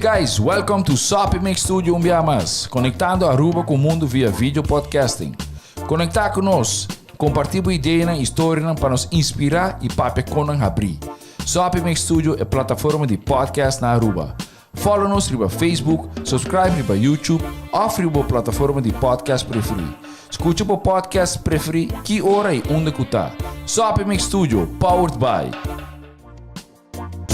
guys, welcome to SMAC Studio Umbiamas, conectando Aruba com o mundo via vídeo podcasting. Conectar conosco, compartilhar ideias e histórias para nos inspirar e para conang abrir. SMAC Studio é plataforma de podcast na Aruba. Follow-nos no Facebook, subscribe no YouTube ou na plataforma de podcast preferida. Escute o podcast preferido que hora e onde está. SMAC Studio, powered by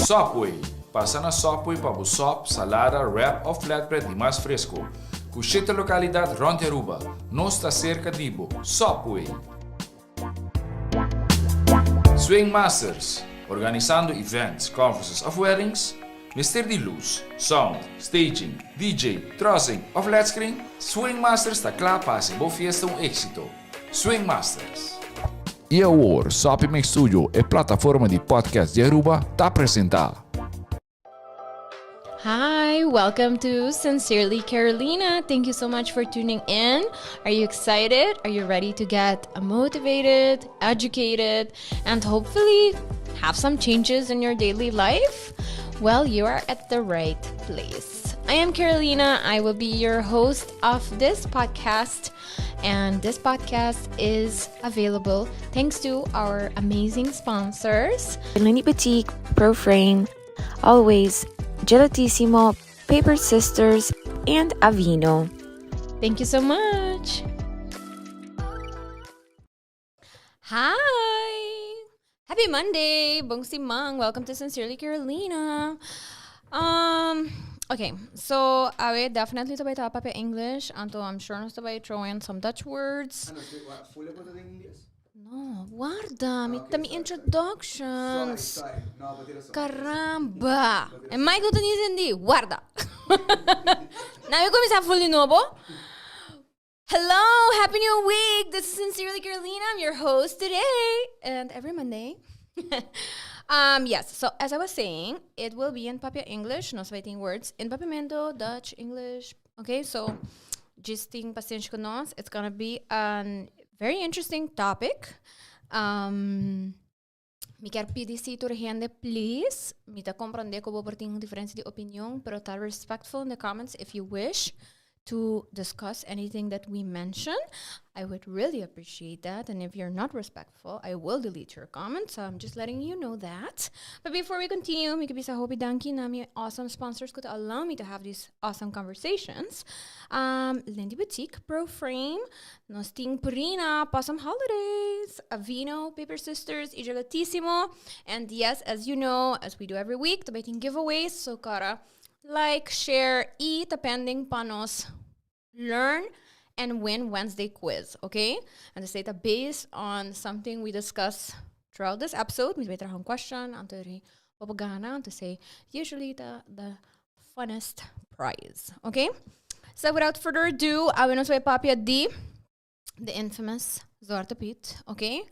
Subway. Passa na Subway para o sop, salada, wrap ou flatbread e mais fresco. Cucheta localidade Ronde Aruba. Nós está cerca de Ibo. Subway. Swing Masters. Organizando events, conferences ou weddings. Mister de luz, sound, staging, DJ, trussing ou flatscreen. Swing Masters está klaar para ser boa fiesta éxito. Swing Masters. E agora, SMAC Studio é plataforma de podcast de Aruba está apresentar. Hi, welcome to Sincerely Carolina. Thank you so much for tuning in. Are you excited? Are you ready to get motivated, educated, and hopefully have some changes in your daily life? Well, you are at the right place. I am Carolina. I will be your host of this podcast. And this podcast is available thanks to our amazing sponsors. Lindy Boutique, Pro Frame, Always, Gelatissimo, Paper Sisters, and Avino. Thank you so much. Hi! Happy Monday! Bong si Mang. Welcome to Sincerely Carolina. Okay, so I will definitely to talk about English, and I'm sure not to throw in some Dutch words. No, guarda, mi introductions. Sorry. No, Caramba! E mai tutto niente, guarda. Now we cominciamo full di nuovo. Hello, happy new week. This is Sincerely Carolina. I'm your host today and every Monday. Yes, so as I was saying, it will be in Papia English, no waiting words in Papiamento, Dutch, English. Okay, so just think paciência con nós. It's gonna be a very interesting topic. Mi quer pedir se tu gente, please. Mi ta compreender que eu vou ter uma diferença de opinião, pero tá respectful in the comments if you wish to discuss anything that we mention. I would really appreciate that. And if you're not respectful, I will delete your comments. So I'm just letting you know that. But before we continue, mi kabisa hopi danki na mi awesome sponsors could allow me to have these awesome conversations. Lindy Boutique, Pro Frame, nos ting purina, awesome holidays, Avino, Paper Sisters, y Gelatissimo. And yes, as you know, as we do every week, tabiting giveaways. So cara, like, share, y depending panos, learn and win Wednesday quiz, okay? And this data based on something we discuss throughout this episode. We better have a question and to gana and to say usually the funnest prize, okay? So without further ado, I will say papia the infamous Zwarte Piet, okay?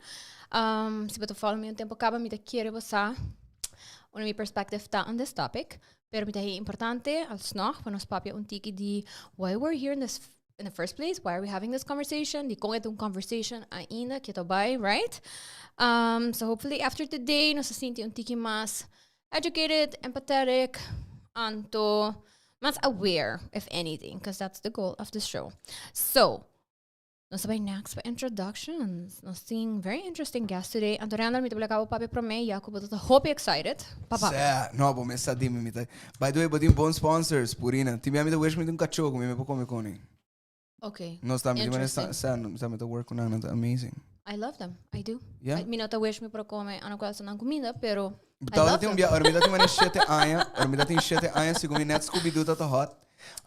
Se você follow me um tempo acaba me te querer você una mi perspective on this topic. Pero het is importante als nog van ons papje een tiki die why we're here in the first place, why are we having this conversation? Die kon het een conversation ainda que to by, right? So hopefully after today nos sinti een tiki mas educated, empathetic, and to mas aware if anything, because that's the goal of the show. So nós sabemos next by introductions. Nós temos very interesting guest today. And Randall, me acabo papi para mim, Jacob, eu hope excited. Papa. no, bom, mas sabe me tá. By the way, botem bons sponsors, purina. Ti me wish me um cachorro, me po come con. Okay. Nós estamos de maneira sabe to work on another amazing. I love them. I do. Yeah. Me nota wish me para comer ano qual são comida, pero Betalen tem me dá maneira 7 anos, segundo net Scooby-Doo tá hot.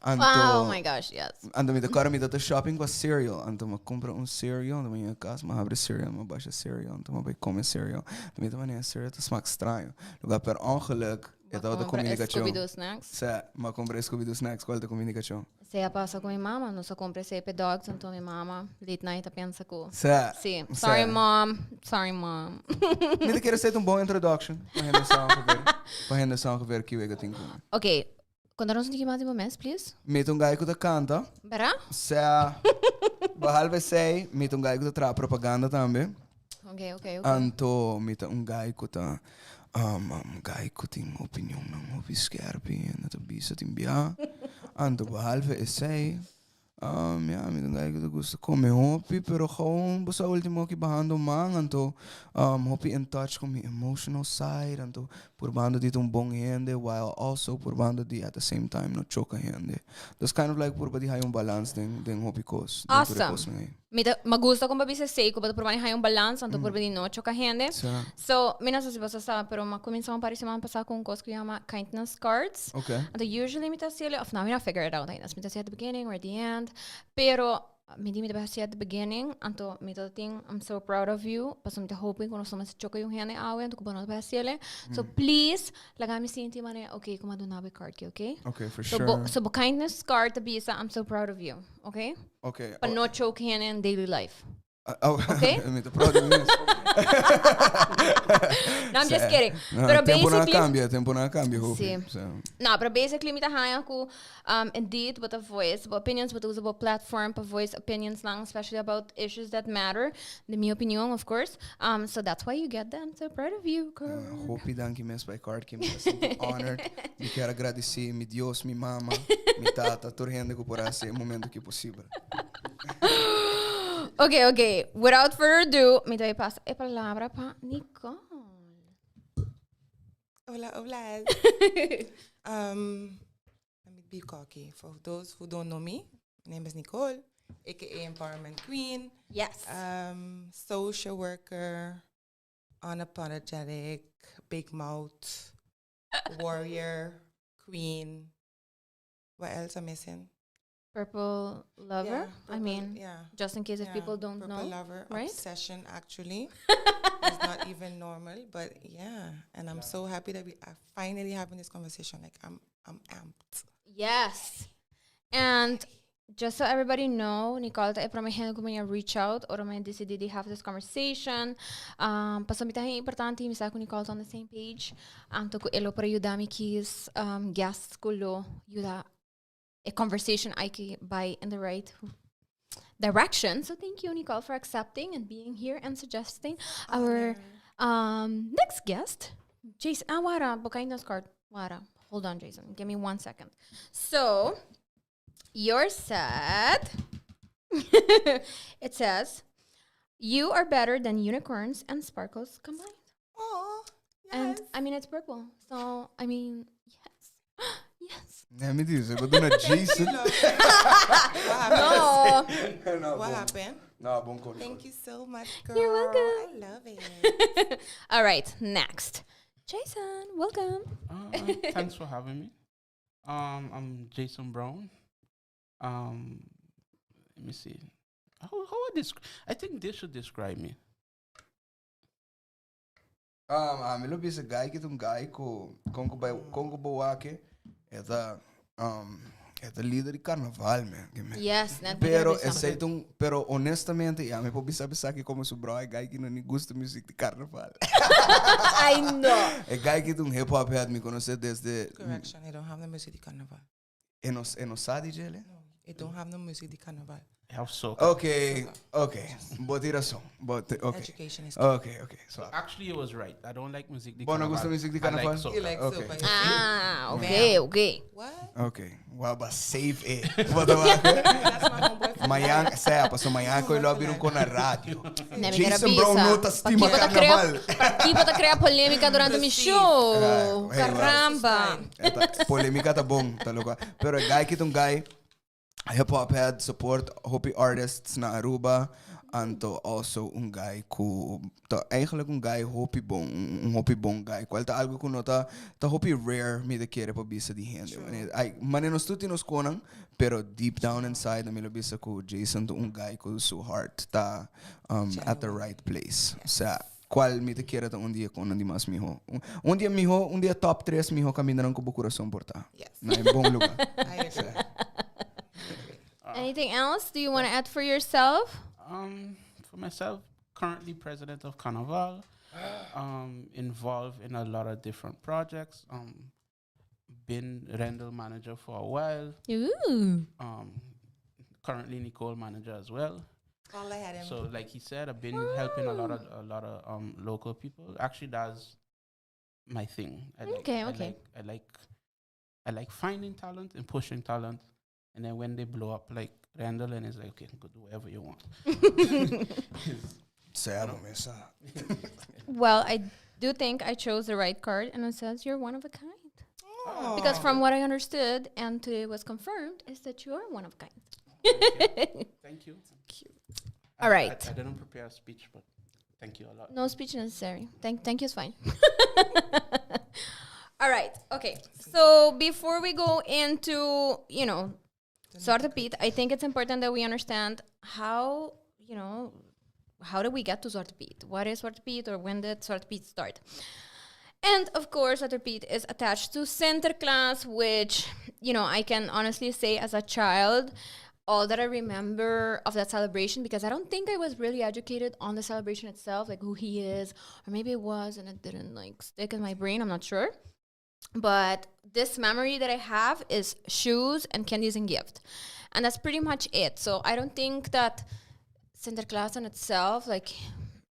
Oh my gosh, yes. Ando me da cara me da shopping com cereal, ando me compra cereal, ando me casa, me abre cereal, me baixa cereal, ando me vai comer cereal. Me da maneira cereal tá smaak estranho. Lugar per ongeluk, é da comunicação. Scooby-Doo snacks. Sa, ma comprei Scooby-Doo snacks, qual da comunicação? Se passa com minha mama, não só comprei CP dogs, então minha mama late night pensa que sim. Sorry mom. Me quero ser um bom introduction, para rendição que ver que eu tenho. Okay. Contanos um mais de momento, please. Met um gajo que canta. Verá? Sa, behalve sei, met um gajo que tra propaganda também. Okay. Anto met um gajo que Guy ko ting opinion ng hopi skerpi en dat bisa timbia. Anto behalve essay. Ja, met een eigen gusto come hopi, pero gewoon basta ultimo ki bahando mang anto hopi in touch com emotional side anto purbando dit un bong hende while also purbando di at the same time no choka hende. Dus kind of like purba di hay un balance den hopi kos. Awesome. Magusta kung babisa say ko bato purba ni hay un balance anto purba di no choka hende. So, mina sa basta sa pero makuminsa pari sa pasa kung kos ko yama kindness cards. Okay. Anto usually mita sila of now we figure it out. Mita siya at the beginning or at the end. Pero hindi mi siya at the beginning. Anto mita ting I'm so proud of you. Paso mita hoping kung sa mas choka yung hende awe anto ko ba na sila. So please lagami sinti man okay kung madunabi card ki, okay? Okay, for sure. So kindness card tabisa I'm so proud of you. Okay? Okay. But no choke hende in daily life. Okay. Met de proud news. No, I'm just kidding. Pero tempo na cambia, sí. No, pero basically, mita haya ko, indeed, with a voice, with opinions, with a platform, for voice opinions lang, especially about issues that matter. The mi opinion, of course. So that's why you get them. So proud of you, girl. Hopi danki mes by card que me sinto honored. Me quero agradecer, mi Dios, mi mama, mi tata, torrendo ko por esse momento que possível. Okay. Without further ado, me doy paso a palabra pa Nicole. Hola. Let me be cocky. For those who don't know me, my name is Nicole, aka Empowerment Queen. Yes. Social worker, unapologetic, big mouth, warrior, queen. What else am I missing? Purple lover. Purple, just in case if people don't purple know. Purple lover, right? obsession actually. It's not even normal, but yeah. And I'm so happy that we are finally having this conversation. Like I'm amped. Yes. And just so everybody know, Nicole, para may hindi ko may reach out or may decided to have this conversation. Pasambitahin importante, misa ko Nicole on the same page. Ang to ko elo para yudami kis guests ko lo yuda a conversation I can buy in the right direction. So thank you, Nicole, for accepting and being here and suggesting our next guest, Jason. Wara, kindness card. Wara. Hold on, Jason. Give me 1 second. So, you're sad. It says, you are better than unicorns and sparkles combined. Oh, yes. And, it's purple. So, yes. Yes. Nee, me diz, eu vou dar Jason. No. What happened? No, bon call. Thank you so much, girl. You're welcome. I love it. All right, next. Jason, welcome. Thanks for having me. I'm Jason Brown. Let me see. How I think this should describe me. Me lo bisa guy que um guy ko Congo Bawake. É da líder de carnaval, man. Yes, pero honestamente, me pode saber que como sobrar é guy que não gosta de música de carnaval. I know. É guy que hip hop head me conhece desde. Correction, I don't have the music de carnaval. E não sabe dele? No, I don't have the music de carnaval. Okay. Boa tiração. Education is key. Okay. So Actually, it was right. I don't like music de Bom, não carnaval. gosta de música de carnaval? I like soca. You like Okay. soca. Okay. What? Okay. Well, but save it. That's my homeboy. Manhã, passou manhã que eu lobby com na rádio. Jason Brown nota estima carnaval. Aqui para criar polêmica durante o show. Caramba. Polêmica tá bom, tá louco. Pero guy que guy hip-hop head support hopi artists na Aruba. Anto also guy ku eigenlijk guy hopi bom guy. Qual tá algo que nota tá hopi rare me de querer para bisa de gente. Mane nos tutti nos konang, pero deep down inside na me lo bisa ku Jason to guy ku so heart tá at the right place. Sa qual me te querer dia com não mais miho. Dia top 3 miho caminhando com o coração portar. Yes. Na bom lugar. I agree. Anything else? Do you want to add for yourself? For myself, currently president of Carnaval, involved in a lot of different projects. Been Randall manager for a while. Ooh. Currently Nicole manager as well. All I had him. So, like he said, I've been helping a lot of local people. Actually, that's my thing. Okay. I like finding talent and pushing talent, and then when they blow up, like Randall, and it's like, okay, go do whatever you want. Well, I do think I chose the right card, and it says you're one of a kind. Because from what I understood, and today was confirmed, is that you are one of a kind. Thank you. All right. I didn't prepare a speech, but thank you a lot. No speech necessary. Thank you is fine. All right. Okay. So before we go into, Zwarte Piet, I think it's important that we understand how did we get to Zwarte Piet? What is Zwarte Piet, or when did Zwarte Piet start? And of course, Zwarte Piet is attached to Sinterklaas, which, I can honestly say as a child, all that I remember of that celebration, because I don't think I was really educated on the celebration itself, like who he is, or maybe it was and it didn't stick in my brain, I'm not sure. But this memory that I have is shoes and candies and gift. And that's pretty much it. So I don't think that Sinterklaas in itself,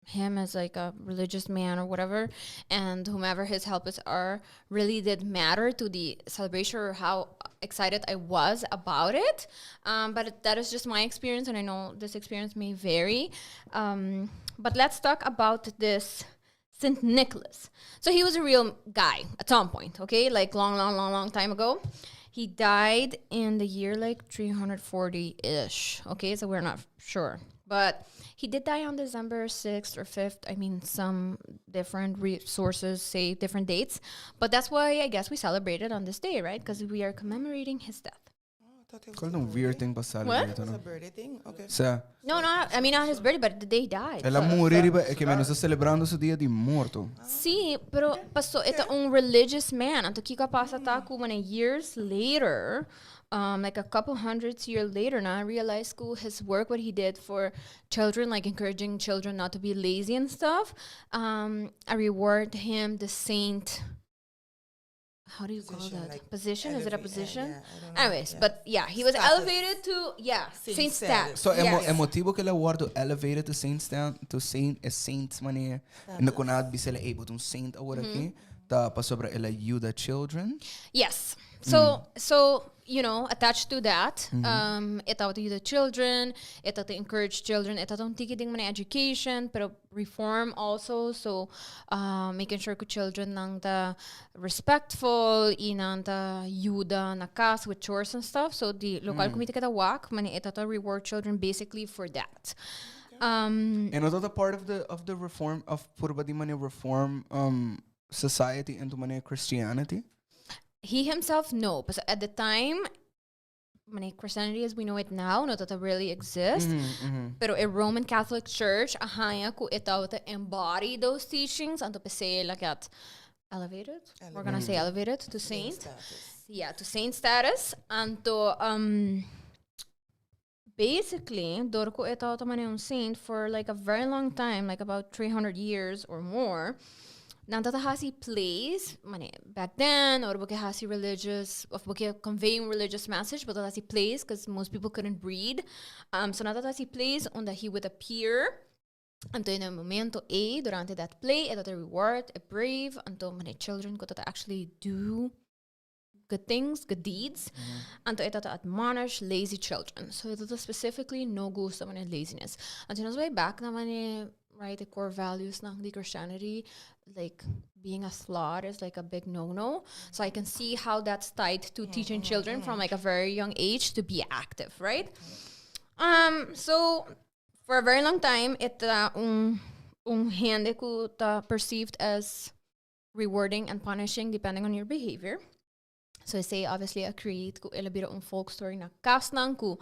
him as a religious man or whatever, and whomever his helpers are, really did matter to the celebration or how excited I was about it. But that is just my experience, and I know this experience may vary. But let's talk about this St. Nicholas. So he was a real guy at some point, okay? Long time ago. He died in the year 340-ish, okay? So we're not sure. But he did die on December 6th or 5th. I mean, some different sources say different dates. But that's why I guess we celebrated on this day, right? Because we are commemorating his death. Qual é um weird thing para celebrar, It's a não? birthday thing? Okay. No, I mean not his birthday, but the day he died. Ela morreu, é que menos está celebrando o dia de morto. Sim, pero passou, it's a religious man. Anto kika pasa taku when years later, a couple hundreds years later now, I realized his work, what he did for children, encouraging children not to be lazy and stuff. I reward him the saint. How do you call that? Position? Is it a position? Yeah, I don't know. Anyways, but yeah, he was Status. elevated to saint status. So Yes. é motivo que ela wordt elevated to saint manier. En dan kon hij bisela able to saint award aqui. Tá para sobre ela ajuda children. Yes. So attached to that, it out to the children, it out to encourage children, it out to tiki money education, pero reform also. So making sure que children nang the respectful, inang the yuda na kas with chores and stuff. So the local committee kata wak, money it out to reward children basically for that. And another part of the reform of Purbadi money reform society into money Christianity. He himself, no. But at the time, Christianity as we know it now, not that it really exists. Pero a Roman Catholic Church, ahaya ku itaw to embody those teachings, and to say at elevated. We're gonna say elevated to saint. Yeah, to saint status. And to basically, dorko itaw to mani un saint for a very long time, about 300 years or more. Nanta hasi plays, back then, or boke hasi religious, of boke conveying religious message, but hasi plays because most people couldn't read. So nanta hasi plays on that he would appear. Anto in a momento durante that play, it a reward, a brave, anto children could actually do good things, good deeds, anto it admonish lazy children. So it specifically no gusto man laziness. And so way back na right, the core values ng the Christianity, being a sloth is a big no-no. So I can see how that's tied to teaching children from a very young age to be active, right? So for a very long time, it hende ko perceived as rewarding and punishing depending on your behavior. So I say obviously a create ko elabira folk story na kasnang ko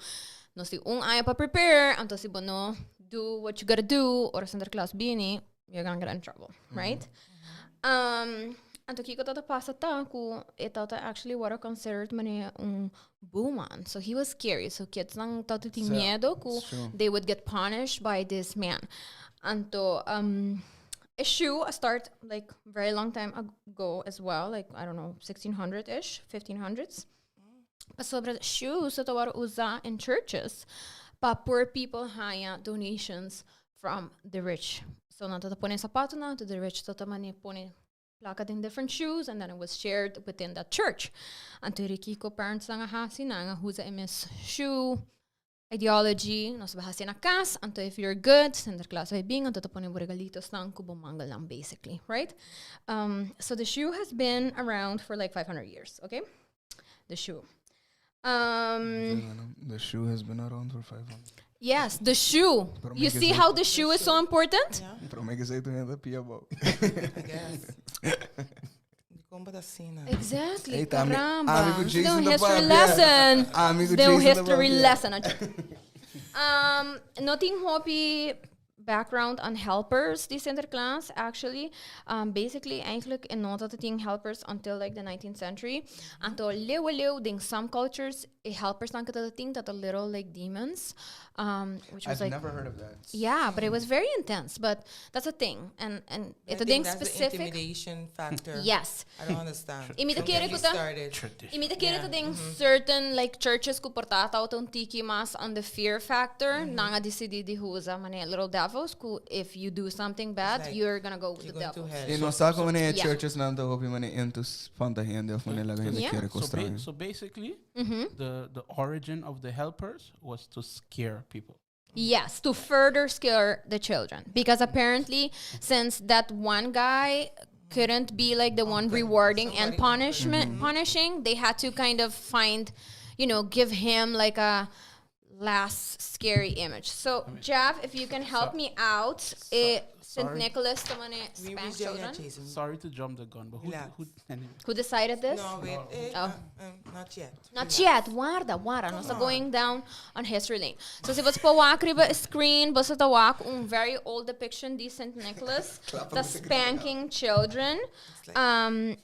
no si ayaw pa prepare anto si bono do what you gotta do, or Sinterklaas bini, you're gonna get in trouble, right? Anto kiko tata pasa ta ku itata actually what are considered buman. So he was scary. So kids nang tata miedo ku they would get punished by this man. Anto issue start very long time ago as well, I don't know, 1600-ish, 1500s. Sobre shoes so tawar usa in churches. Pa poor people haya donations from the rich. So nanta pone sapato na to the rich, to mani pone plakad in different shoes, and then it was shared within that church. And to Rikiko parents nga hasi nga huza imis shoe ideology, nos bahasi na kas, and if you're good, Sinterklaas vai bing, and to tapon yung regalitos lang, kubumangal lang basically, right? So the shoe has been around for like 500 years, okay? The shoe. The shoe has been around for 500. Yes, the shoe. You see how the shoe is so important? Yeah, Pero may kasi ito yung pia ba? I guess. Di ko ba tasina? Exactly. Hey, Tami, Caramba. amigo It's Jason a da history Pabia. lesson. Amigo The Jason da history Pabia. lesson. Nothing hoppy background on helpers, die Sinterklaas, actually. Basically, eigenlijk in nota dat ding helpers until like the 19th century. Until leeuwen ding some cultures, helpers dan dat ding dat a little like demons. Which was I've like, never heard of that. yeah, but it was very intense. But that's a thing. And I it's a think thing that's the specific. intimidation factor. Yes. I don't understand. Imita From kere when ko you ta- started. Imita kere Yeah. to ding certain like churches ko portata o tiki mas on the fear factor. Nanga decidi di huza mane little devils ku if you do something bad, like you're gonna go with You're the going to devils. hell. E non sa come ne Yeah. churches nanto hopi mane entus fanta hende of mane laga hende Yeah. kere ko strang. So basically, the origin of the helpers was to scare people. Yes, to further scare the children. Because apparently, since that one guy couldn't be like the one rewarding and punishing, they had to kind of find, give him like a last scary image. So, Jeff, if you can help me out, St. sorry. Nicholas, the one We spank reached there, children. Jason. Sorry to jump the gun, but Relax. anyway. Who decided this? No, wait. Oh. Not yet. Not yet. Guarda. No está going down on history lane. So se você pawak riba screen, basta tawak very old depiction de St. Nicholas, the spanking children.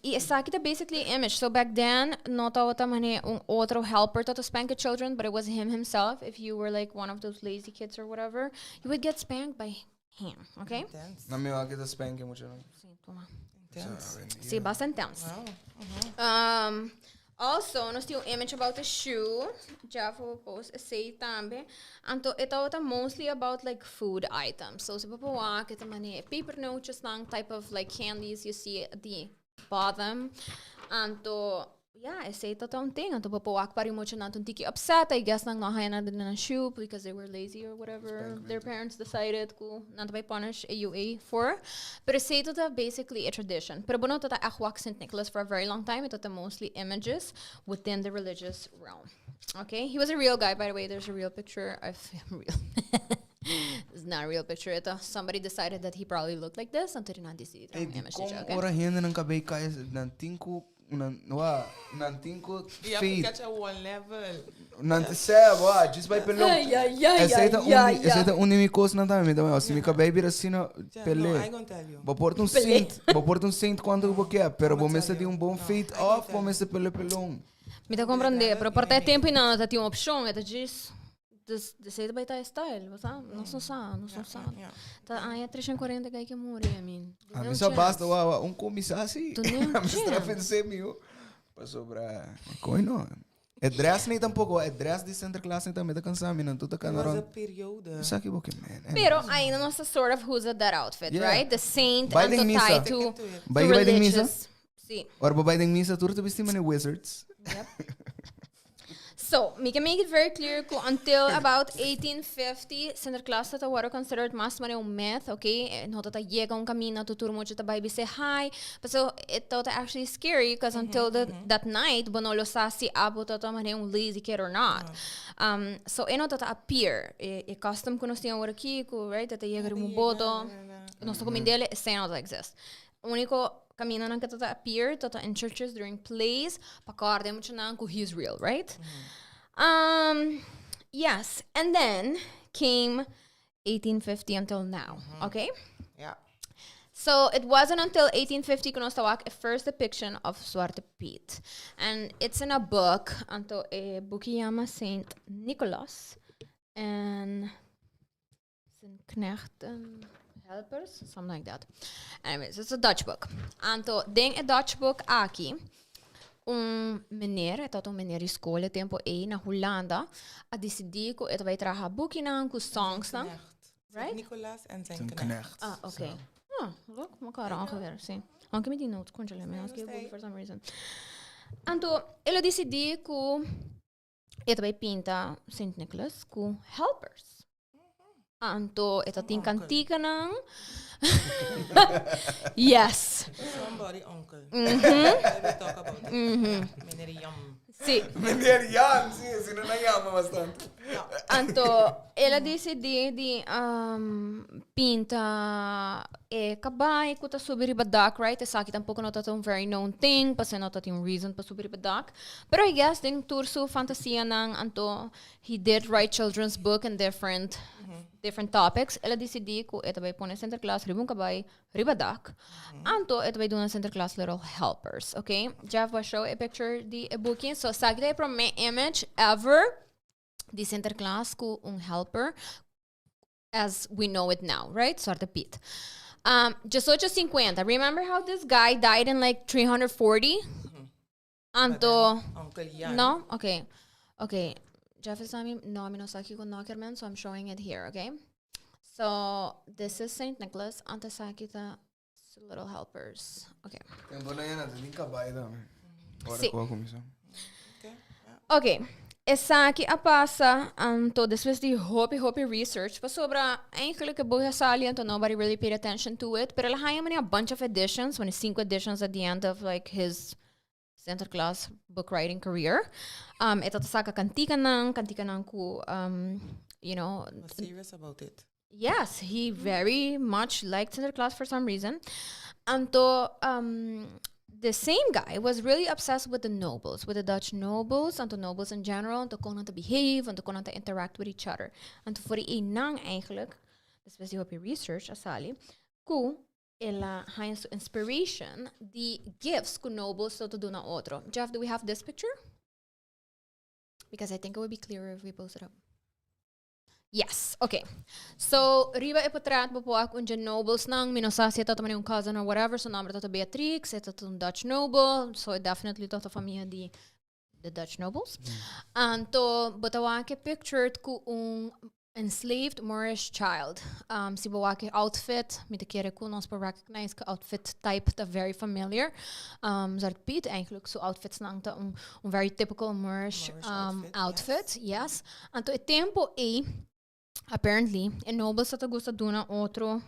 E essa aqui tá basically image. So back then, nota wata mane outro helper to spank the children, but it was him himself. If you were like one of those lazy kids or whatever, you would get spanked by him. Okay? Intense. Na mi wakita spank mo siya. Sim, toma. Intense. Sim, bastante intense. Wow. Also, nós temos image about the shoe. Já vou post esse também. Então, it's mostly about like food items. So, se você walk, it's a paper notes lang type of like candies you see at the bottom. Então, yeah, esse é um thing. Então, você walk para muito na tiki upset. I guess nang nahayan na din na shoe because they were lazy or whatever. Their parents decided ko not to punish AUA for. But esse é basically a tradition. Pero bueno, tata ahwak St. Nicholas for a very long time. Ito mostly images within the religious realm. Okay, he was a real guy, by the way. There's a real picture of him. It's not a real picture. Ito somebody decided that he probably looked like this. Until not this image. Kung ora hende ng kabay kaya ng tingko nantinko You have to feet. catch at one level. Nantiseba, just by pelong. Essa unimikos na tayo, então, se me baby rasina No, pele. I gonna tell you. Vou pôr um cinto quando eu quero, pero vou mesa de bom feet off, vou mesa pelong. Me tá compreender, pero por ter tempo e não, tá tinha uma opção, é disso. Desse vai estar style, sabe? Não sou só. Yeah. Tá, ai, a 340 que morre, I mean. A mim só basta comissário assim. Tu nem A mim está pensando meu para sobrar. Coi não. É dress nem tampouco, é dress de Sinterklaas nem também tá cansado, não tudo tá It was a canarão. period. Isso aqui porque man. Pero ainda não sort of who's that outfit, Yeah. right? The saint Binding and the misa. tie to Vai ding misa. religious. Sim. Ora babai ding misa tudo vestir mane wizards. Yep. So, we can make it very clear ko until about 1850, Sinterklaas that were considered mas mane myth, okay? No that llega caminho tuturo mo ta baby say hi. But so it thought actually scary because until that night, bonolo sa si abo to mane lazy kid or not. So eno that appear e custom ko nos tinha aqui ko right that llega mo bodo. Nosso comindele say not exist. Único caminho que tota appear tota in churches during plays pakorde mo siya ko he's real, right? Yes, and then came 1850 until now, okay? Yeah. So it wasn't until 1850 que nós tawak a first depiction of Zwarte Piet. And it's in a book, anto a boekje Saint Nicholas and Saint Knecht and Helpers, something like that. Anyways, it's a Dutch book. Anto, ding a Dutch book aqui, meneer, het meneer die school tempo na Hollanda, a decidir que ele vai trabalhar boekje na com songs na. Right? Right? Nicolas en zijn Zijn knecht. knecht. Ah, okay. Look, mekaar ongeveer, sim. Anche mi di notes, conchale, me ask you for some reason. Anto, ela decidi ku ita bay pinta St. Nicholas ku helpers. Anto, ita ting kantika ng yes. Somebody uncle. We talk about it. Meneer Yam. Sí. Meneer Jan, sim, não é Jan, mas tanto. Anto, ela decidi di pinta kabay ko ta subir ibadak, right? E sakit tampoco not that very known thing, kasi not that yung reason pa subir ibadak. Pero I guess din turso fantasia ng anto he did write children's book and different topics. Ela decidi ko ito bay pone center class ribong kabay ribadak. Anto ito bay doon center class little helpers, okay? Jeff will show a picture di e booking. So sakit from my image ever the center class ko un helper as we know it now, right? Zwarte Piet. Just 50. Remember how this guy died in like 340? Anto Uncle Jan. no? Okay. Jeff is telling me no, I'm not saki ko knockerman, so I'm showing it here, okay? So this is St. Nicholas. Ante sakita little helpers. Okay. Tempo na yan natin, hindi ka ba ito? Sí. Okay. Okay. Essa aqui a passa, this was the hopi research. Pa sobra, eigenlijk buha sali, nobody really paid attention to it. Pero lahaya man a bunch of editions, when 5 editions at the end of like his center class book writing career. Ito saka kantika nang ku, you know. Was serious about it. Yes, he very much liked center class for some reason. Anto, the same guy was really obsessed with the nobles, with the Dutch nobles, and the nobles in general, and to kon to behave, and to kon to interact with each other. And voor die nang eigenlijk, this was op je research, asali, ku ela hayas to inspiration, the gifts ku nobles to do na otro. Jeff, do we have this picture? Because I think it would be clearer if we post it up. Yes, okay. So, riba e potrat po ak unja nobles nang minosasi ito man yung cousin or whatever, so number to Beatrix, ito to Dutch noble, so it definitely to familia the Dutch nobles. And to Botawake pictured ku enslaved Moorish child. Si Bawake outfit, mit de kere ku ons recognize ka outfit type that very familiar. Zwarte Piet eigenlijk so outfits nang ta very typical Moorish outfit, yes. And to tempo apparently, in nobles sa gusto duna otro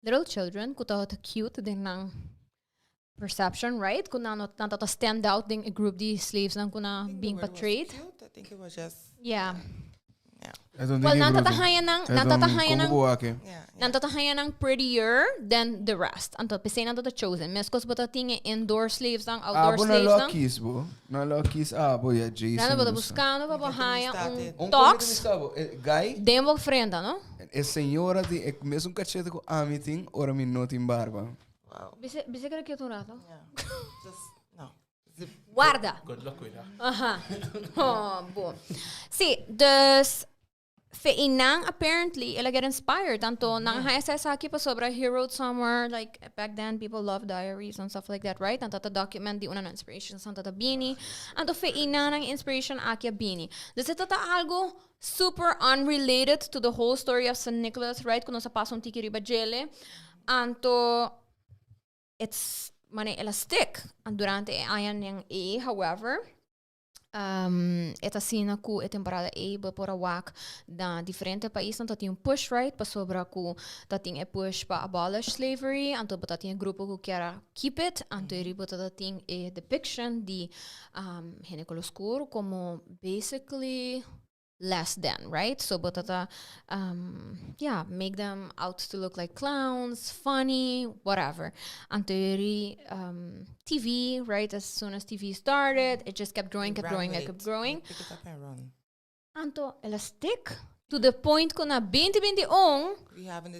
little children, kuta cute din ng perception, right? Kuna not stand out ding a group the slaves nang kuna being portrayed. I think it was just Yeah. Well, nantatahayan ng prettier than the rest. Anto pisay nanto the chosen. Meskos bata tinge indoor slaves ng outdoor slaves ng. Lokis bo. Na lokis ya Jason. Nano bata buscando pa bahaya started. talks. Guy. Demo frenda, no? É senhora de mesmo cachete com amiting ora mi not in barba. wow. Bise kaya kito rato. Yeah. Just no. Guarda. Good luck with that. Aha. Oh, boom. See, dus Feinang apparently ila get inspired tanto nang haya sa pa sobra he wrote somewhere like back then people love diaries and stuff like that, right? Tanto to document di una na inspiration tanto ta bini anto Feinang ng inspiration akia bini. Dus ito ta algo super unrelated to the whole story of St. Nicholas, right? Kuno sa pasong tiki riba jele anto it's mane elastic and durante ayan yang however esta sina ku e temporada bapora wak da diferente país tanto tinha push right pa sobra ku tating push pa abolish slavery anto bota tinha grupo ku kera keep it anto bota tating depiction di ginecolo oscuro como basically less than, right? So botata make them out to look like clowns, funny, whatever. Anteriori TV, right? As soon as TV started, it just kept growing. Pick it up and run. Anto elastic to the point ko na 2020 We're having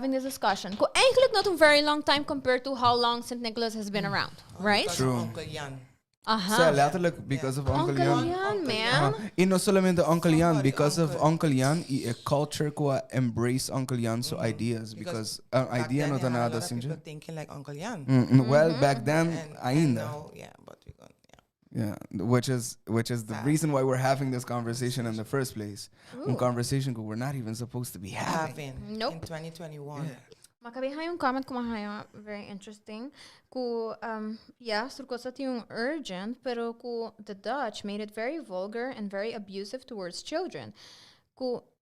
this discussion. Ko eigenlijk not a very long time compared to how long St. Nicholas has been around, right? True. Uncle Jan. So letterlijk because of Uncle Jan. Jan, man. E não solamente Uncle Jan, because of Uncle Jan, a culture ko embrace Uncle Jan so ideas because idea not nada assim. People thinking like Uncle Jan. Well, back then, and ainda. now, yeah, but we're going. Yeah, which is the reason why we're having this conversation in the first place. A conversation we're not even supposed to be having. Nope. In 2021. Yeah. Maar ik heb een comment komen very interesting. Surkosa tinha urgent, pero the Dutch made it very vulgar and very abusive towards children.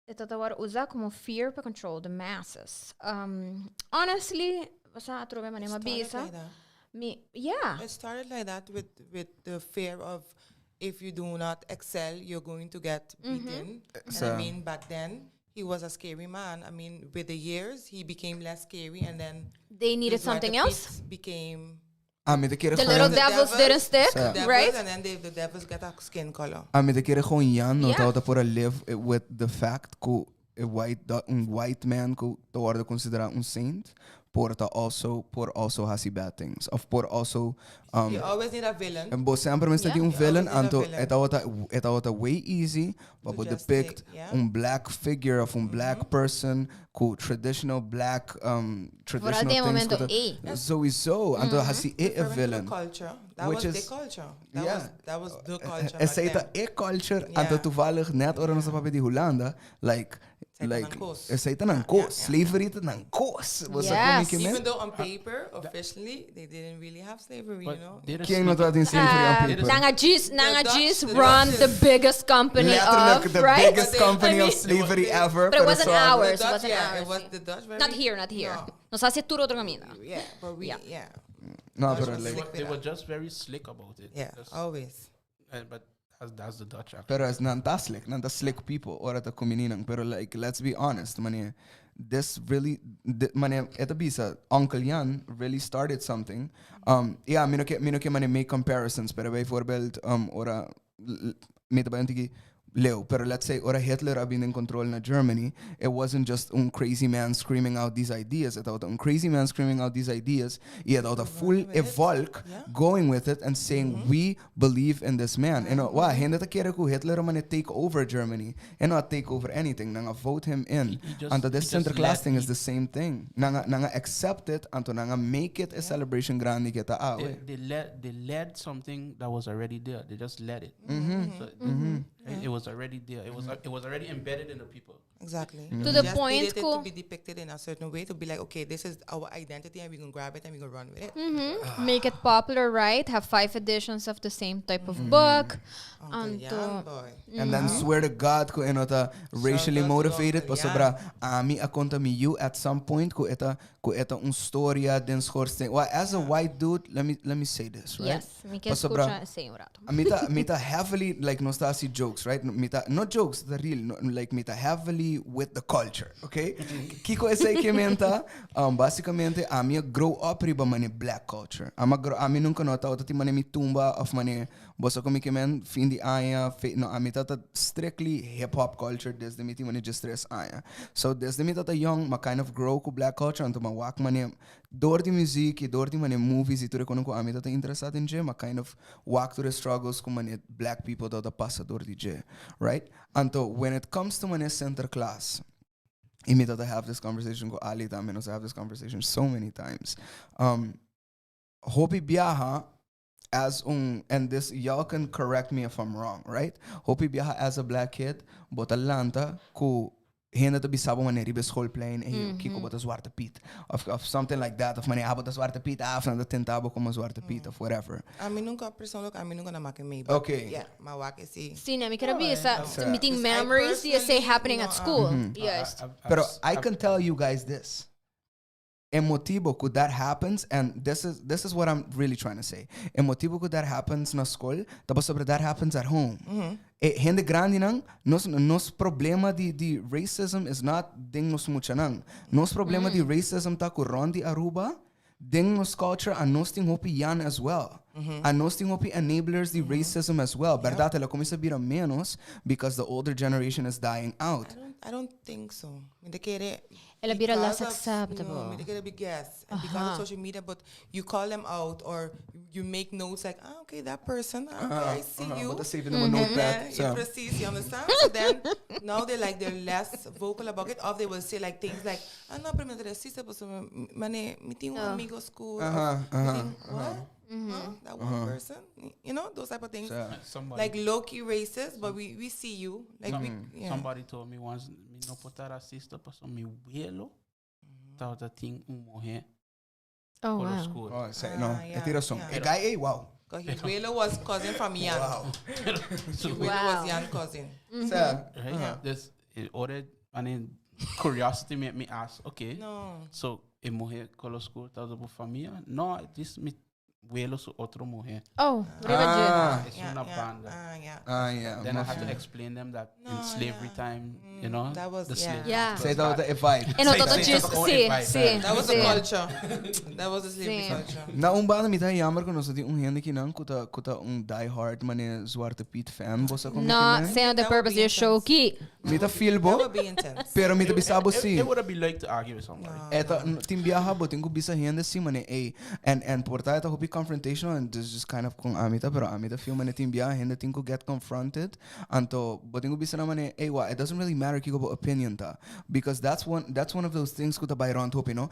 Ito tawar usa como fear to control the masses. Honestly, basta atrobe man mabisa. It started like that with the fear of if you do not excel, you're going to get beaten. And I mean, back then, he was a scary man. I mean, with the years, he became less scary, and then They needed the something Zwarte else. Piet became The little devils didn't stick, right? And then the devils get a skin color. De keren gewoon Jan, Yeah. nota para live with the fact que un white man que te worden considerado un saint, por also has bad things. Of por also You always need a villain. en bo sempre men staat Yeah. un You villain, always need a anto het wordt way easy, but we just depict take, yeah. un black figure of un black person, ku traditional black Vooral traditional die things. momento, ku sowieso, anto has he a Referring to villain. the culture. That Which was is- the culture. Yeah. That was the culture. Es back zei then. dat culture, Yeah. anto toevallig net ora nos papi di Hollanda, es zei dat een koos, slavery dat een koos. Was dat Yes. kom ik Even though on paper, officially, they didn't really have slavery, you know. King not dat in slavery on paper. Nanga G's the run Dutch the is- biggest company Letterlijk of, the right? biggest But they- company I of mean- slavery ever. But it wasn't pero zo- ours. The It Dutch, wasn't yeah, ours. it was the Dutch. Very, Not here, not here. No. Nos hace turo otro camino. Yeah, but we, Yeah. yeah, No, Dutch but was like, slick. They were just very slick about it. Yeah, Just- always. but that's the Dutch actually. pero es nanta slick people. Ora ta kumininang. Pero like, let's be honest, manie. This really, manie, eta bisa, Uncle Jan really started something. Yeah, mino ke manie make comparisons. Pero bijvoorbeeld, ora, meta ba yung Leo, pero let's say, ora Hitler had been in control in Germany, it wasn't just un crazy man screaming out these ideas. It was un crazy man screaming out these ideas. He had a full volk going with it and saying, we believe in this man. And wow, hindi ta kere ko Hitler man take over Germany. And not take over anything. Nanga vote him in. And this Sinterklaas thing is the same thing. Nanga accept it, and nanga make it a celebration grande kita awe. They led something that was already there. They just led it. So it was already there. It was already embedded in the people. Exactly. To the Just point, needed it ko, to be depicted in a certain way to be like, okay, this is our identity, and we're gonna grab it and we're gonna run with it. make it popular, right? Have 5 editions of the same type of book. Uncle Jan, boy. And then swear to God, ko enota racially Shout out to motivated, Uncle pa sobra ami akonta mi you at some point ko eta un storya den schorsten. Well, as a white dude, let me say this, right? Yes, me que Pa sobra- escucha ese un rato. Mita heavily like nostasi jokes, right? Mita not jokes, the real like mita heavily with the culture, okay? Kiko essa que menta, basicamente a minha grow up riba mane black culture. Ami nunca nota o tati mane mi tumba of mane bossa como que men fin di aya, no ami tata strictly hip hop culture desde miti mane just stress aya. So desde mi tata young ma kind of grow ku black culture anto ma wak mane door die muziek, door die mane movies, ito rekono ko ami tata interessado in je, ma kind of walk through the struggles ko mane black people dat passa door die je, right? Anto when it comes to mane Sinterklaas, I mean that I have this conversation with Ali Tamenos. I have this conversation so many times. Hopi biaha as and this y'all can correct me if I'm wrong, right? Hopi biaha as a black kid, but Atlanta ku hinda to bisabo man ribe schoolplein en kiko bota Zwarte Piet of something like that of mane abota Zwarte Piet af na de tentabo como Zwarte Piet of whatever. A mí nunca persoonlijk, a mí nunca na maken mee. Okay. Yeah, maar wak is die. Sim, né? Me quero ver essa Sure. meeting Because I memories you say personally, happening you at know, school. Yes. But I can tell you guys this. En motivo could that happens, and this is what I'm really trying to say. En motivo could that happens na school, tapos sobre that happens at home. Gente grande nang, nos problema di racism is not ding nos mucha nang. Nos problema di racism ta ku rondi Aruba, ding nos culture and nos ting hopi yan as well. And nos ting hopi enablers di racism as well. Verdad, la comienza a bira menos because the older generation is dying out. I don't think so. Me quiere Ela vira less because of- acceptable. No, me quiere be guess. And because of social media, but you call them out or you make notes like, okay, that person, okay, I see you. But that's even a notepad. Yeah, So. precies, you understand? So then, now they're less vocal about it, or they will say like things like, no, pero me racista, pues, me tengo un amigo school. What? Huh? That one person? You know, those type of things. Somebody, Like low-key racist, but we see you. Like, yeah. somebody told me once, me no potar racista, paso mi vuelo. tava ting mohe Oh, color wow. school. Oh, say, no, yeah, tira song. yeah. Guy, wow. Because his Wheeler was cousin from Yan. Wow. His Wheeler Wow. was Yan cousin. Sir, Right? This ordered and then curiosity made me ask, okay. No. So in mohe color school tava por família? No, this me Welo su otro mujer. Oh, really Es una banda. Yeah. Then I had to explain them that in slavery time, you know, that was, the slave. Yeah. say that was the vibe. En otro Sim, sim, sim. That was the sim. culture. That was the slavery Sim. culture. Na banda mi tayo jammer ko no sa di gente que não kuta die hard mane Zwarte Piet fan bossa como Not saying the That would purpose be is show intense. key. mi ta feel That bo would be intense. pero mi ta bisabo It si would have been like to argue with somebody. eta tim biaha bo tengo bisa gente si mane and por ta hopi confrontational and this just kind of kung amita pero amita feel mane tim biaha gente tengo get confronted anto bo tengo bisa na mane wa it doesn't really matter kiko bo opinion ta because that's one of those things kuta by round hopi no